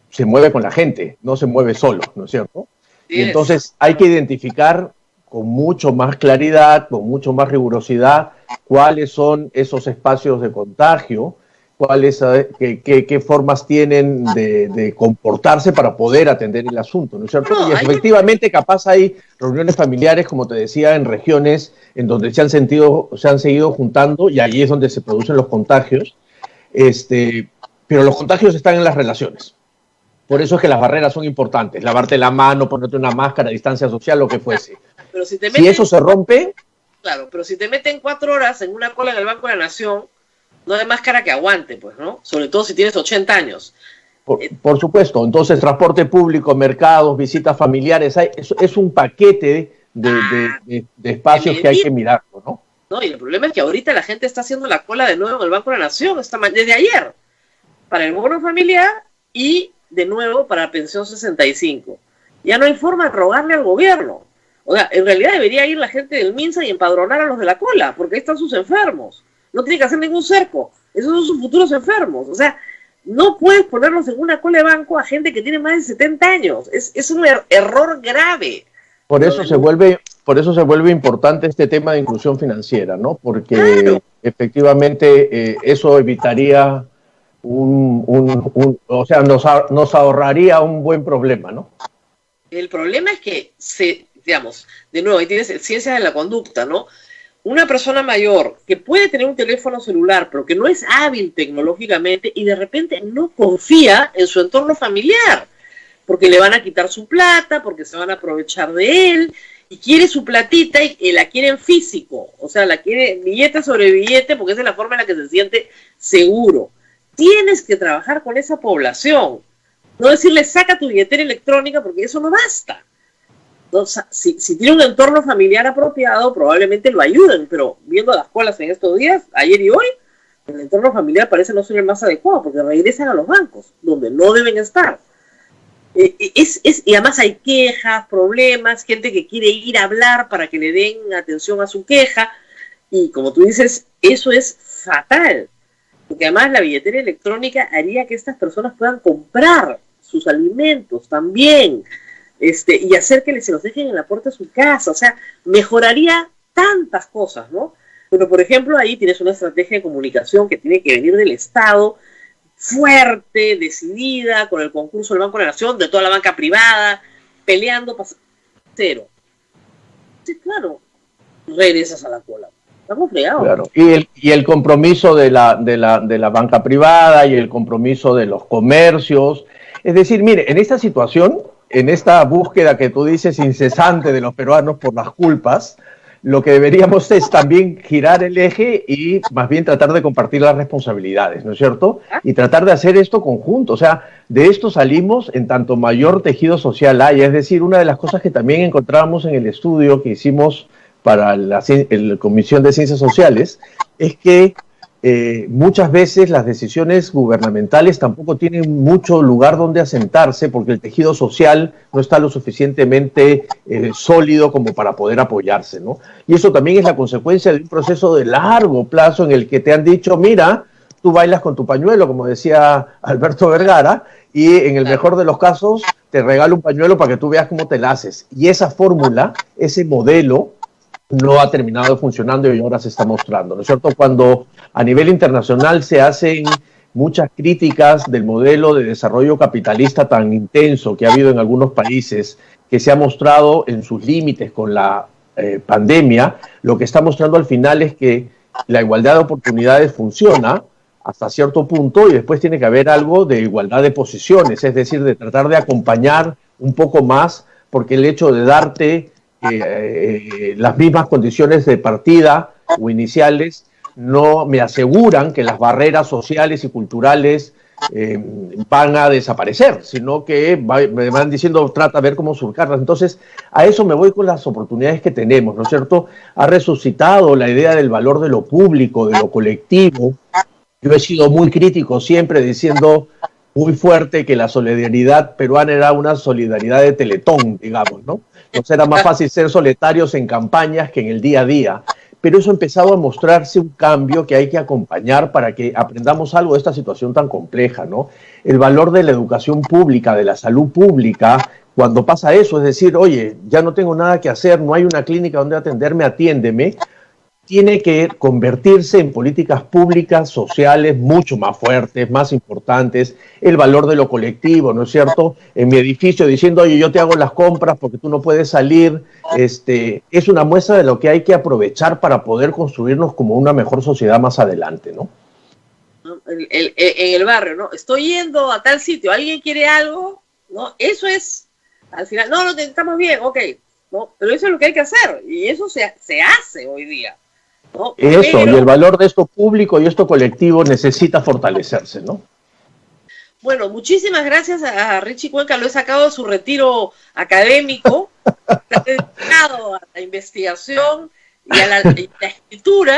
se mueve con la gente, no se mueve solo, ¿no es cierto? Sí, y entonces hay que identificar con mucho más claridad, con mucho más rigurosidad, cuáles son esos espacios de contagio, qué formas tienen de comportarse para poder atender el asunto, ¿no es cierto? Y efectivamente capaz hay reuniones familiares, como te decía, en regiones en donde se han seguido juntando y ahí es donde se producen los contagios, pero los contagios están en las relaciones. Por eso es que las barreras son importantes, lavarte la mano, ponerte una máscara, distancia social, lo que fuese. Pero si eso se rompe... Claro, pero si te meten 4 horas en una cola en el Banco de la Nación, no hay máscara que aguante, pues, ¿no? Sobre todo si tienes 80 años. Por supuesto. Entonces, transporte público, mercados, visitas familiares, es un paquete de espacios que hay que mirarlo, ¿no? No, y el problema es que ahorita la gente está haciendo la cola de nuevo en el Banco de la Nación, desde ayer, para el bono familiar y de nuevo para la pensión 65. Ya no hay forma de rogarle al gobierno. O sea, en realidad debería ir la gente del MINSA y empadronar a los de la cola, porque ahí están sus enfermos. No tiene que hacer ningún cerco. Esos son sus futuros enfermos. O sea, no puedes ponerlos en una cola de banco a gente que tiene más de 70 años. Es un error grave. Por eso se vuelve importante este tema de inclusión financiera, ¿no? Porque efectivamente eso evitaría o sea, nos ahorraría un buen problema, ¿no? El problema es que digamos, de nuevo, ahí tienes ciencia de la conducta, ¿no? Una persona mayor que puede tener un teléfono celular, pero que no es hábil tecnológicamente y de repente no confía en su entorno familiar, porque le van a quitar su plata, porque se van a aprovechar de él, y quiere su platita y la quiere en físico, o sea, la quiere billete sobre billete, porque esa es la forma en la que se siente seguro. Tienes que trabajar con esa población, no decirle saca tu billetera electrónica, porque eso no basta. Entonces, si tiene un entorno familiar apropiado, probablemente lo ayuden, pero viendo las colas en estos días, ayer y hoy, el entorno familiar parece no ser el más adecuado, porque regresan a los bancos, donde no deben estar. Y además hay quejas, problemas, gente que quiere ir a hablar para que le den atención a su queja, y como tú dices, eso es fatal, porque además la billetera electrónica haría que estas personas puedan comprar sus alimentos también, y hacer que se los dejen en la puerta de su casa. O sea, mejoraría tantas cosas, ¿no? Pero, por ejemplo, ahí tienes una estrategia de comunicación que tiene que venir del Estado, fuerte, decidida, con el concurso del Banco de la Nación, de toda la banca privada, peleando para cero. Sí, claro, regresas a la cola. Estamos fregados. Claro. Y el compromiso de la banca privada y el compromiso de los comercios. Es decir, mire, en esta situación, en esta búsqueda que tú dices incesante de los peruanos por las culpas, lo que deberíamos es también girar el eje y más bien tratar de compartir las responsabilidades, ¿no es cierto? Y tratar de hacer esto conjunto. O sea, de esto salimos en tanto mayor tejido social haya. Es decir, una de las cosas que también encontrábamos en el estudio que hicimos para la Comisión de Ciencias Sociales es que muchas veces las decisiones gubernamentales tampoco tienen mucho lugar donde asentarse porque el tejido social no está lo suficientemente sólido como para poder apoyarse, ¿no? Y eso también es la consecuencia de un proceso de largo plazo en el que te han dicho, mira, tú bailas con tu pañuelo, como decía Alberto Vergara, y en el mejor de los casos te regalo un pañuelo para que tú veas cómo te la haces. Y esa fórmula, ese modelo, no ha terminado funcionando y ahora se está mostrando, ¿no es cierto? Cuando a nivel internacional se hacen muchas críticas del modelo de desarrollo capitalista tan intenso que ha habido en algunos países, que se ha mostrado en sus límites con la pandemia, lo que está mostrando al final es que la igualdad de oportunidades funciona hasta cierto punto y después tiene que haber algo de igualdad de posiciones, es decir, de tratar de acompañar un poco más, porque el hecho de darte las mismas condiciones de partida o iniciales no me aseguran que las barreras sociales y culturales van a desaparecer, sino que me van diciendo trata de ver cómo surcarlas. Entonces, a eso me voy con las oportunidades que tenemos, ¿no es cierto? Ha resucitado la idea del valor de lo público, de lo colectivo. Yo he sido muy crítico siempre diciendo muy fuerte que la solidaridad peruana era una solidaridad de Teletón, digamos, ¿no? Entonces era más fácil ser solitarios en campañas que en el día a día. Pero eso ha empezado a mostrarse un cambio que hay que acompañar para que aprendamos algo de esta situación tan compleja, ¿no? El valor de la educación pública, de la salud pública, cuando pasa eso, es decir, oye, ya no tengo nada que hacer, no hay una clínica donde atenderme, atiéndeme, tiene que convertirse en políticas públicas, sociales, mucho más fuertes, más importantes, el valor de lo colectivo, ¿no es cierto? En mi edificio diciendo, oye, yo te hago las compras porque tú no puedes salir, es una muestra de lo que hay que aprovechar para poder construirnos como una mejor sociedad más adelante, ¿no? En el barrio, ¿no? Estoy yendo a tal sitio, ¿alguien quiere algo? ¿No? Eso es, al final, no, estamos bien, ok, ¿no? Pero eso es lo que hay que hacer, y eso se hace hoy día. ¿No? Eso, y el valor de esto público y esto colectivo necesita fortalecerse, ¿no? Bueno, muchísimas gracias a Richie Cuenca, lo he sacado de su retiro académico, está dedicado a la investigación y a la escritura,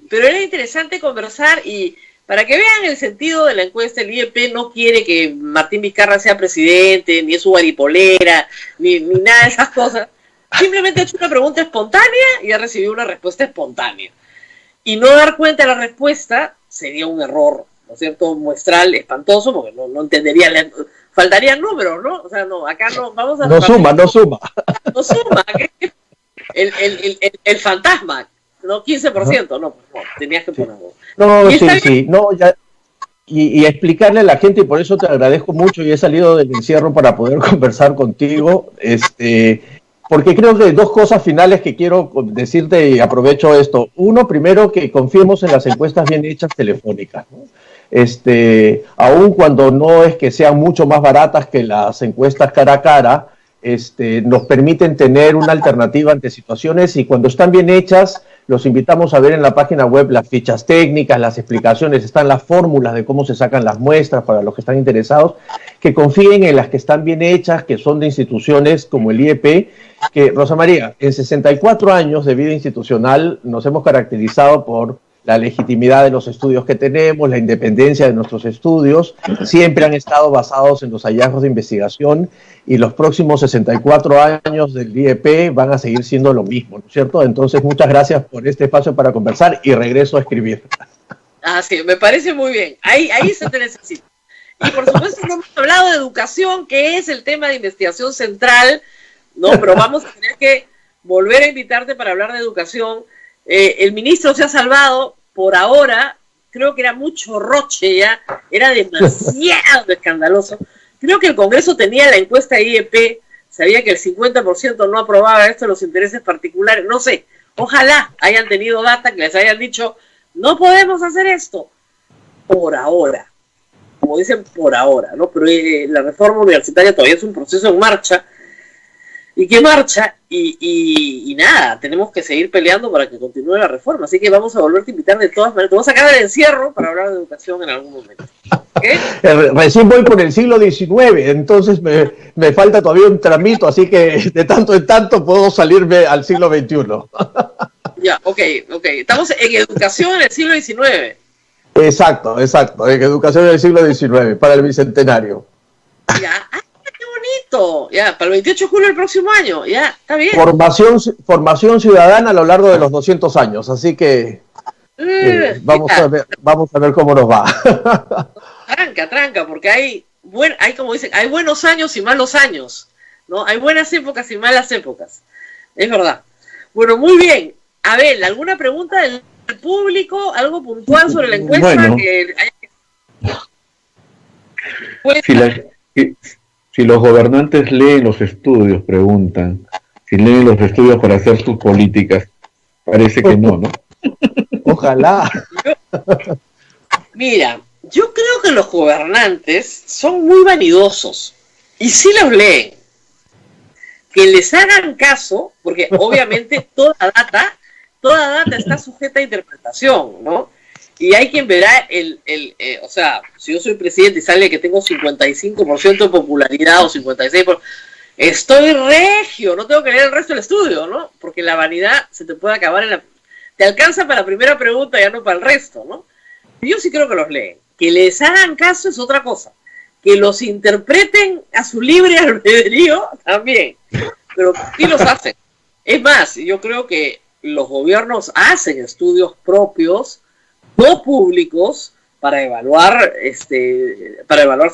pero era interesante conversar y para que vean el sentido de la encuesta, el IEP no quiere que Martín Vizcarra sea presidente, ni es su guaripolera, ni nada de esas cosas. Simplemente ha hecho una pregunta espontánea y ha recibido una respuesta espontánea. Y no dar cuenta de la respuesta sería un error, ¿no es cierto? Muestral, espantoso, porque no entendería, faltarían números, ¿no? O sea, no, acá no, vamos a... No suma. No suma, el fantasma, ¿no? 15%, no, tenías que ponerlo. No, sí, no, ya... Y explicarle a la gente, y por eso te agradezco mucho y he salido del encierro para poder conversar contigo, porque creo que hay dos cosas finales que quiero decirte y aprovecho esto. Uno, primero, que confiemos en las encuestas bien hechas telefónicas, ¿no? Aun cuando no es que sean mucho más baratas que las encuestas cara a cara, nos permiten tener una alternativa ante situaciones y cuando están bien hechas, los invitamos a ver en la página web las fichas técnicas, las explicaciones, están las fórmulas de cómo se sacan las muestras para los que están interesados, que confíen en las que están bien hechas, que son de instituciones como el IEP, que, Rosa María, en 64 años de vida institucional nos hemos caracterizado por la legitimidad de los estudios que tenemos, la independencia de nuestros estudios, siempre han estado basados en los hallazgos de investigación y los próximos 64 años del IEP van a seguir siendo lo mismo, ¿no es cierto? Entonces, muchas gracias por este espacio para conversar y regreso a escribir. Ah, sí, me parece muy bien. Ahí se te necesita. Y por supuesto no hemos hablado de educación, que es el tema de investigación central, ¿no? Pero vamos a tener que volver a invitarte para hablar de educación. El ministro se ha salvado por ahora. Creo que era mucho roche ya, era demasiado escandaloso. Creo que el Congreso tenía la encuesta IEP, sabía que el 50% no aprobaba esto de los intereses particulares, no sé, ojalá hayan tenido data que les hayan dicho, no podemos hacer esto, por ahora, como dicen por ahora, ¿no? Pero la reforma universitaria todavía es un proceso en marcha, y que marcha, y nada, tenemos que seguir peleando para que continúe la reforma, así que vamos a volverte a invitar de todas maneras, te vamos a sacar del encierro para hablar de educación en algún momento. ¿Okay? Recién voy por el siglo XIX, entonces me falta todavía un tramito, así que de tanto en tanto puedo salirme al siglo XXI. Ya, ok, estamos en educación en el siglo XIX. Exacto, en educación del siglo XIX, para el Bicentenario. Ya, qué bonito. Ya, para el 28 de julio del próximo año. Ya, está bien. Formación ciudadana a lo largo de los 200 años, así que vamos a ver cómo nos va. Tranca, porque hay como dicen, hay buenos años y malos años, ¿no? Hay buenas épocas y malas épocas. Es verdad. Bueno, muy bien. Abel, ¿alguna pregunta del público? ¿Algo puntual sobre la encuesta? Bueno. Si los gobernantes leen los estudios, preguntan, si leen los estudios para hacer sus políticas, parece que no, ¿no? Ojalá. Mira, yo creo que los gobernantes son muy vanidosos y sí los leen. Que les hagan caso, porque obviamente toda data está sujeta a interpretación, ¿no? Y hay quien verá o sea, si yo soy presidente y sale que tengo 55% de popularidad o 56%, estoy regio, no tengo que leer el resto del estudio, ¿no? Porque la vanidad se te puede acabar te alcanza para la primera pregunta, ya no para el resto, ¿no? Yo sí creo que los leen. Que les hagan caso es otra cosa. Que los interpreten a su libre albedrío también. Pero sí los hacen. Es más, yo creo que los gobiernos hacen estudios propios, no públicos, para evaluar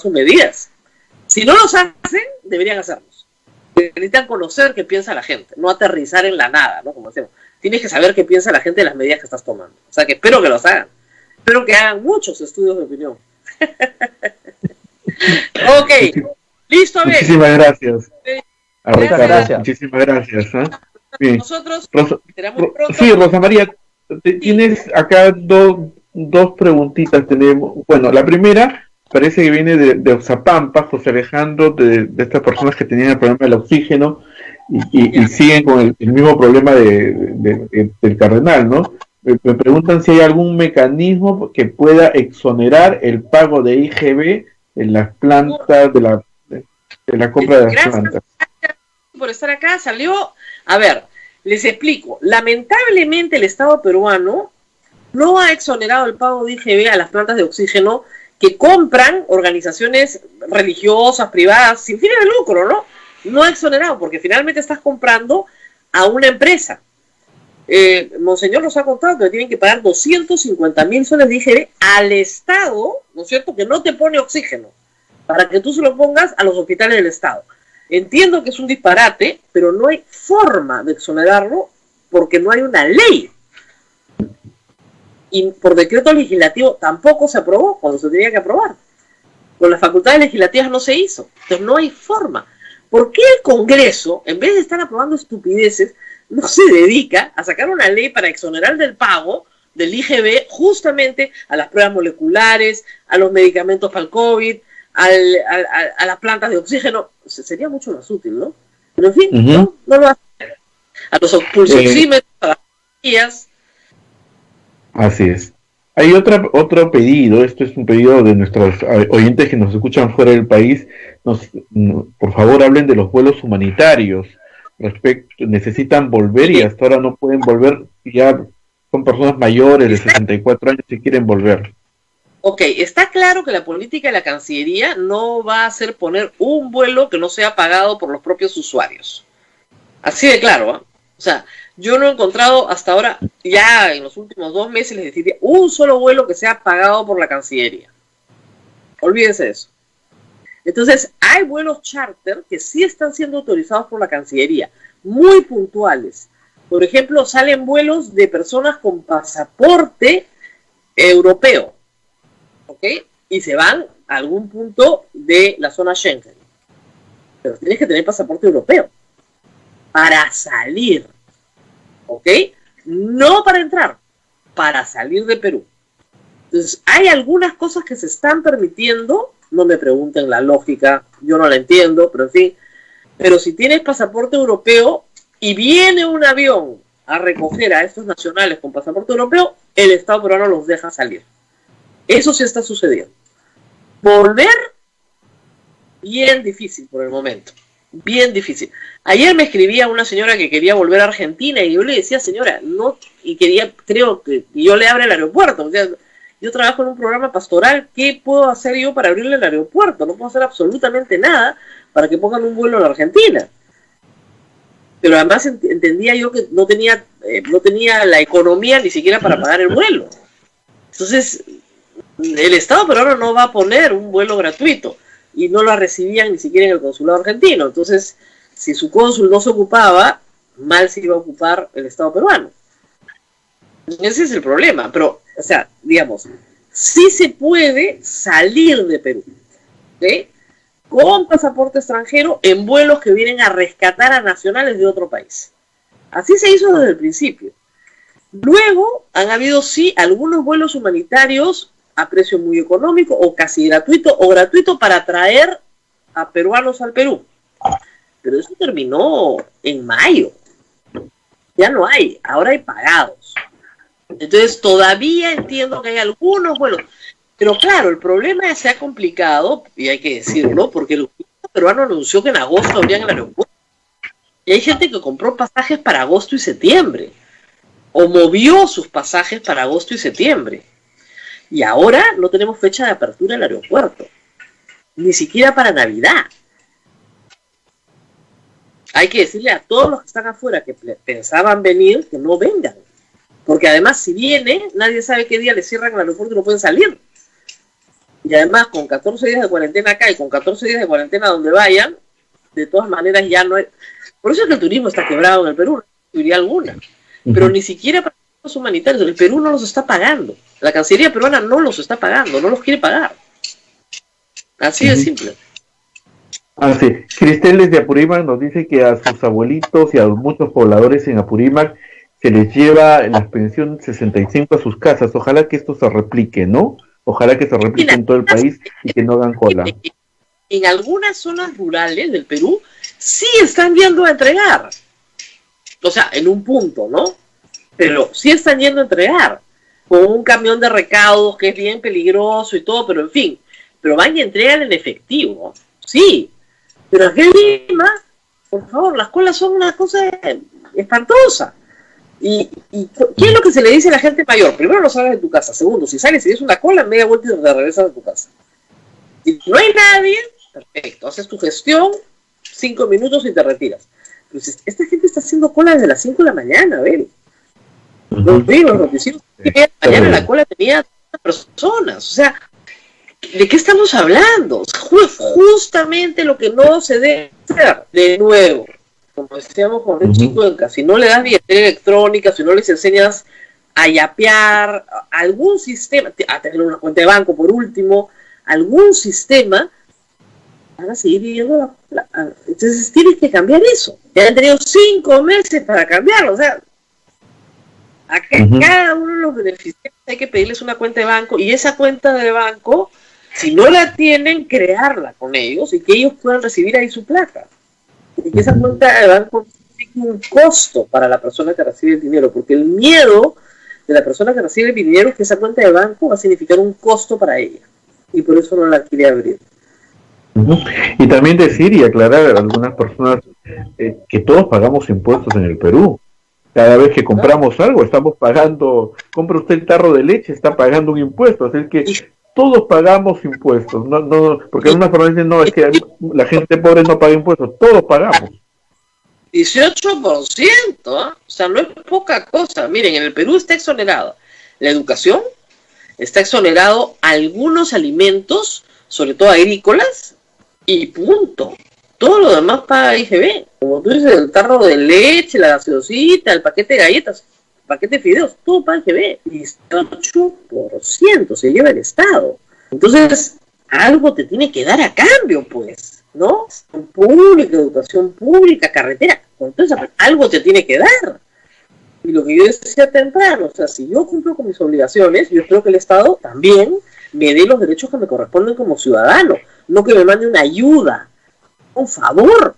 sus medidas. Si no los hacen, deberían hacerlos. Necesitan conocer qué piensa la gente, no aterrizar en la nada, ¿no? Como decimos. Tienes que saber qué piensa la gente de las medidas que estás tomando. O sea que espero que los hagan. Espero que hagan muchos estudios de opinión. Ok, listo, bien. Muchísimas gracias. Gracias. Muchísimas gracias. Bien. Nosotros será muy pronto. Sí, Rosa María, tienes acá dos preguntitas. Tenemos. Bueno, la primera parece que viene de Oxapampa, José Alejandro, de estas personas que tenían el problema del oxígeno y siguen con el mismo problema del Cardenal, ¿no? Me preguntan si hay algún mecanismo que pueda exonerar el pago de IGB en las plantas de la compra de las plantas. Gracias por estar acá. A ver, les explico. Lamentablemente el Estado peruano no ha exonerado el pago de IGB a las plantas de oxígeno que compran organizaciones religiosas, privadas, sin fines de lucro, ¿no? No ha exonerado porque finalmente estás comprando a una empresa. Monseñor nos ha contado que tienen que pagar 250.000 soles de IGB al Estado, ¿no es cierto?, que no te pone oxígeno, para que tú se lo pongas a los hospitales del Estado. Entiendo que es un disparate, pero no hay forma de exonerarlo porque no hay una ley. Y por decreto legislativo tampoco se aprobó cuando se tenía que aprobar. Con las facultades legislativas no se hizo. Entonces no hay forma. ¿Por qué el Congreso, en vez de estar aprobando estupideces, no se dedica a sacar una ley para exonerar del pago del IGB justamente a las pruebas moleculares, a los medicamentos para el COVID, a las plantas de oxígeno? Sería mucho más útil, ¿no? Pero en fin, no lo hace. A los pulsoxímetros, a las guías. Así es. Hay otro pedido, esto es un pedido de nuestros oyentes que nos escuchan fuera del país. Por favor, hablen de los vuelos humanitarios. Necesitan volver y hasta ahora no pueden volver, ya son personas mayores de 64 años y quieren volver. Ok, está claro que la política de la Cancillería no va a hacer poner un vuelo que no sea pagado por los propios usuarios. Así de claro, ¿eh? O sea, yo no he encontrado hasta ahora, ya en los últimos 2 meses les decía, un solo vuelo que sea pagado por la Cancillería. Olvídense de eso. Entonces, hay vuelos charter que sí están siendo autorizados por la Cancillería, muy puntuales, Por ejemplo, salen vuelos de personas con pasaporte europeo, ¿ok? Y se van a algún punto de la zona Schengen. Pero tienes que tener pasaporte europeo para salir, ¿ok? No para entrar, para salir de Perú. Entonces, hay algunas cosas que se están permitiendo, no me pregunten la lógica, yo no la entiendo, pero en fin. Pero si tienes pasaporte europeo y viene un avión a recoger a estos nacionales con pasaporte europeo, el Estado peruano los deja salir. Eso sí está sucediendo. Volver, bien difícil por el momento. Bien difícil. Ayer me escribía una señora que quería volver a Argentina y yo le decía, señora, no, y quería, creo que yo le abra el aeropuerto. O sea, yo trabajo en un programa pastoral, ¿qué puedo hacer yo para abrirle el aeropuerto? No puedo hacer absolutamente nada para que pongan un vuelo en Argentina. Pero además entendía yo que no tenía la economía ni siquiera para pagar el vuelo. Entonces, el Estado peruano no va a poner un vuelo gratuito y no lo recibían ni siquiera en el consulado argentino. Entonces, si su cónsul no se ocupaba, mal se iba a ocupar el Estado peruano. Ese es el problema. Pero, o sea, digamos, sí se puede salir de Perú, ¿sí? Con pasaporte extranjero en vuelos que vienen a rescatar a nacionales de otro país. Así se hizo desde el principio. Luego han habido, sí, algunos vuelos humanitarios a precio muy económico o casi gratuito o gratuito para traer a peruanos al Perú. Pero eso terminó en mayo. Ya no hay, ahora hay pagados. Entonces todavía entiendo que hay algunos vuelos. Pero claro, el problema se ha complicado, y hay que decirlo, porque el gobierno peruano anunció que en agosto abrían el aeropuerto. Y hay gente que compró pasajes para agosto y septiembre, o movió sus pasajes para agosto y septiembre. Y ahora no tenemos fecha de apertura del aeropuerto, ni siquiera para Navidad. Hay que decirle a todos los que están afuera que pensaban venir, que no vengan. Porque además, si vienen, nadie sabe qué día les cierran el aeropuerto y no pueden salir. Y además, con 14 días de cuarentena acá y con 14 días de cuarentena donde vayan, de todas maneras ya no hay... Por eso es que el turismo está quebrado en el Perú, no diría alguna. Pero ni siquiera para los humanitarios, el Perú no los está pagando. La Cancillería peruana no los está pagando, no los quiere pagar. Así de simple. Sí. Cristel desde Apurímac nos dice que a sus abuelitos y a muchos pobladores en Apurímac se les lleva las pensiones 65 a sus casas. Ojalá que esto se replique, ¿no? Ojalá que se replique en todo el país y que no hagan cola. En algunas zonas rurales del Perú sí están yendo a entregar. O sea, en un punto, ¿no? Pero sí están yendo a entregar. Con un camión de recaudos que es bien peligroso y todo, pero en fin. Pero van y entregan en efectivo. Sí. Pero aquí en Lima, por favor, las colas son una cosa espantosa. ¿Y qué es lo que se le dice a la gente mayor? Primero, no sales de tu casa. Segundo, si sales y ves una cola, media vuelta y te regresas a tu casa. Si no hay nadie, perfecto. Haces tu gestión, 5 minutos y te retiras. Pero si esta gente está haciendo cola desde las 5 de la mañana, a ver. Los noticieros de mañana la cola tenía personas. O sea, ¿de qué estamos hablando? Justamente lo que no se debe hacer. De nuevo, como decíamos con el chico en casa, si no le das billetera electrónica, si no les enseñas a yapear, algún sistema, a tener una cuenta de banco por último, algún sistema, van a seguir viviendo entonces tienes que cambiar eso. Ya han tenido 5 meses para cambiarlo, o sea, a cada uno de los beneficiarios hay que pedirles una cuenta de banco, y esa cuenta de banco, si no la tienen, crearla con ellos y que ellos puedan recibir ahí su plata. Y que esa cuenta de banco tiene un costo para la persona que recibe el dinero, porque el miedo de la persona que recibe el dinero es que esa cuenta de banco va a significar un costo para ella, y por eso no la quiere abrir. Y también decir y aclarar a algunas personas que todos pagamos impuestos en el Perú. Cada vez que compramos algo estamos pagando, compra usted el tarro de leche, está pagando un impuesto, así que todos pagamos impuestos, no, porque algunas personas dicen, no, es que la gente pobre no paga impuestos, todos pagamos. 18%, ¿eh? O sea, no es poca cosa. Miren, en el Perú está exonerado la educación, está exonerado algunos alimentos, sobre todo agrícolas, y punto. todo lo demás paga IGB. Como tú dices, el tarro de leche, la gaseosita, el paquete de galletas, el paquete de fideos, todo paga IGB. Y 8% se lleva el Estado. Entonces, algo te tiene que dar a cambio, pues, ¿no? Pública, educación pública, carretera, entonces algo te tiene que dar. Y lo que yo decía temprano, o sea, si yo cumplo con mis obligaciones, yo espero que el Estado también me dé los derechos que me corresponden como ciudadano, no que me mande una ayuda, un favor.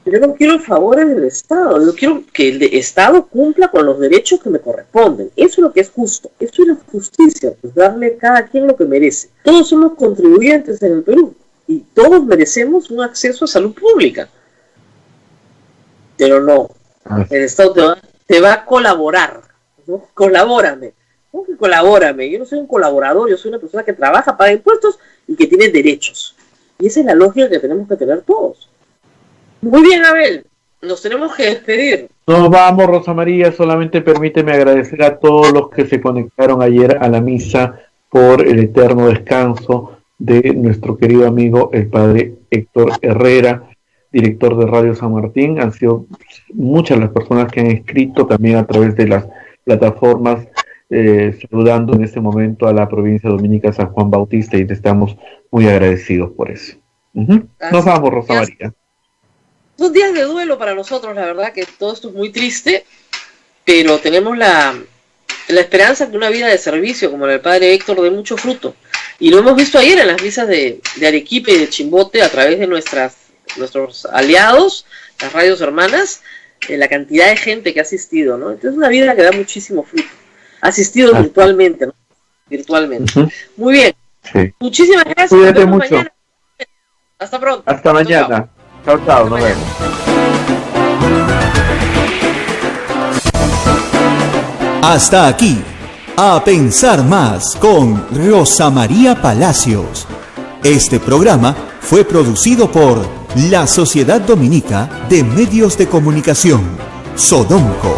Yo no quiero favores del Estado, yo quiero que el Estado cumpla con los derechos que me corresponden. Eso es lo que es justo, eso es la justicia, pues darle a cada quien lo que merece. Todos somos contribuyentes en el Perú y todos merecemos un acceso a salud pública. Pero no, el Estado te va a colaborar, ¿no? Colabórame. ¿Cómo que colabórame? Yo no soy un colaborador, yo soy una persona que trabaja, paga impuestos y que tiene derechos. Y esa es la lógica que tenemos que tener todos. Muy bien, Abel, nos tenemos que despedir. Nos vamos, Rosa María, solamente permíteme agradecer a todos los que se conectaron ayer a la misa por el eterno descanso de nuestro querido amigo, el padre Héctor Herrera, director de Radio San Martín. Han sido muchas las personas que han escrito también a través de las plataformas, saludando en este momento a la provincia dominica San Juan Bautista, y te estamos muy agradecidos por eso. Nos vamos, Rosa María. Son días de duelo para nosotros, la verdad que todo esto es muy triste, pero tenemos la esperanza que una vida de servicio como la del padre Héctor dé mucho fruto. Y lo hemos visto ayer en las misas de Arequipa y de Chimbote a través de nuestros aliados, las radios hermanas, la cantidad de gente que ha asistido, ¿no? Entonces es una vida que da muchísimo fruto. Ha asistido virtualmente, ¿no? Virtualmente. Muy bien. Sí. Muchísimas gracias. Cuídate mucho. Mañana. Hasta pronto. Hasta mañana. Chao, chao. Nos vemos. Hasta aquí, A Pensar Más con Rosa María Palacios. Este programa fue producido por la Sociedad Dominica de Medios de Comunicación, Sodomco.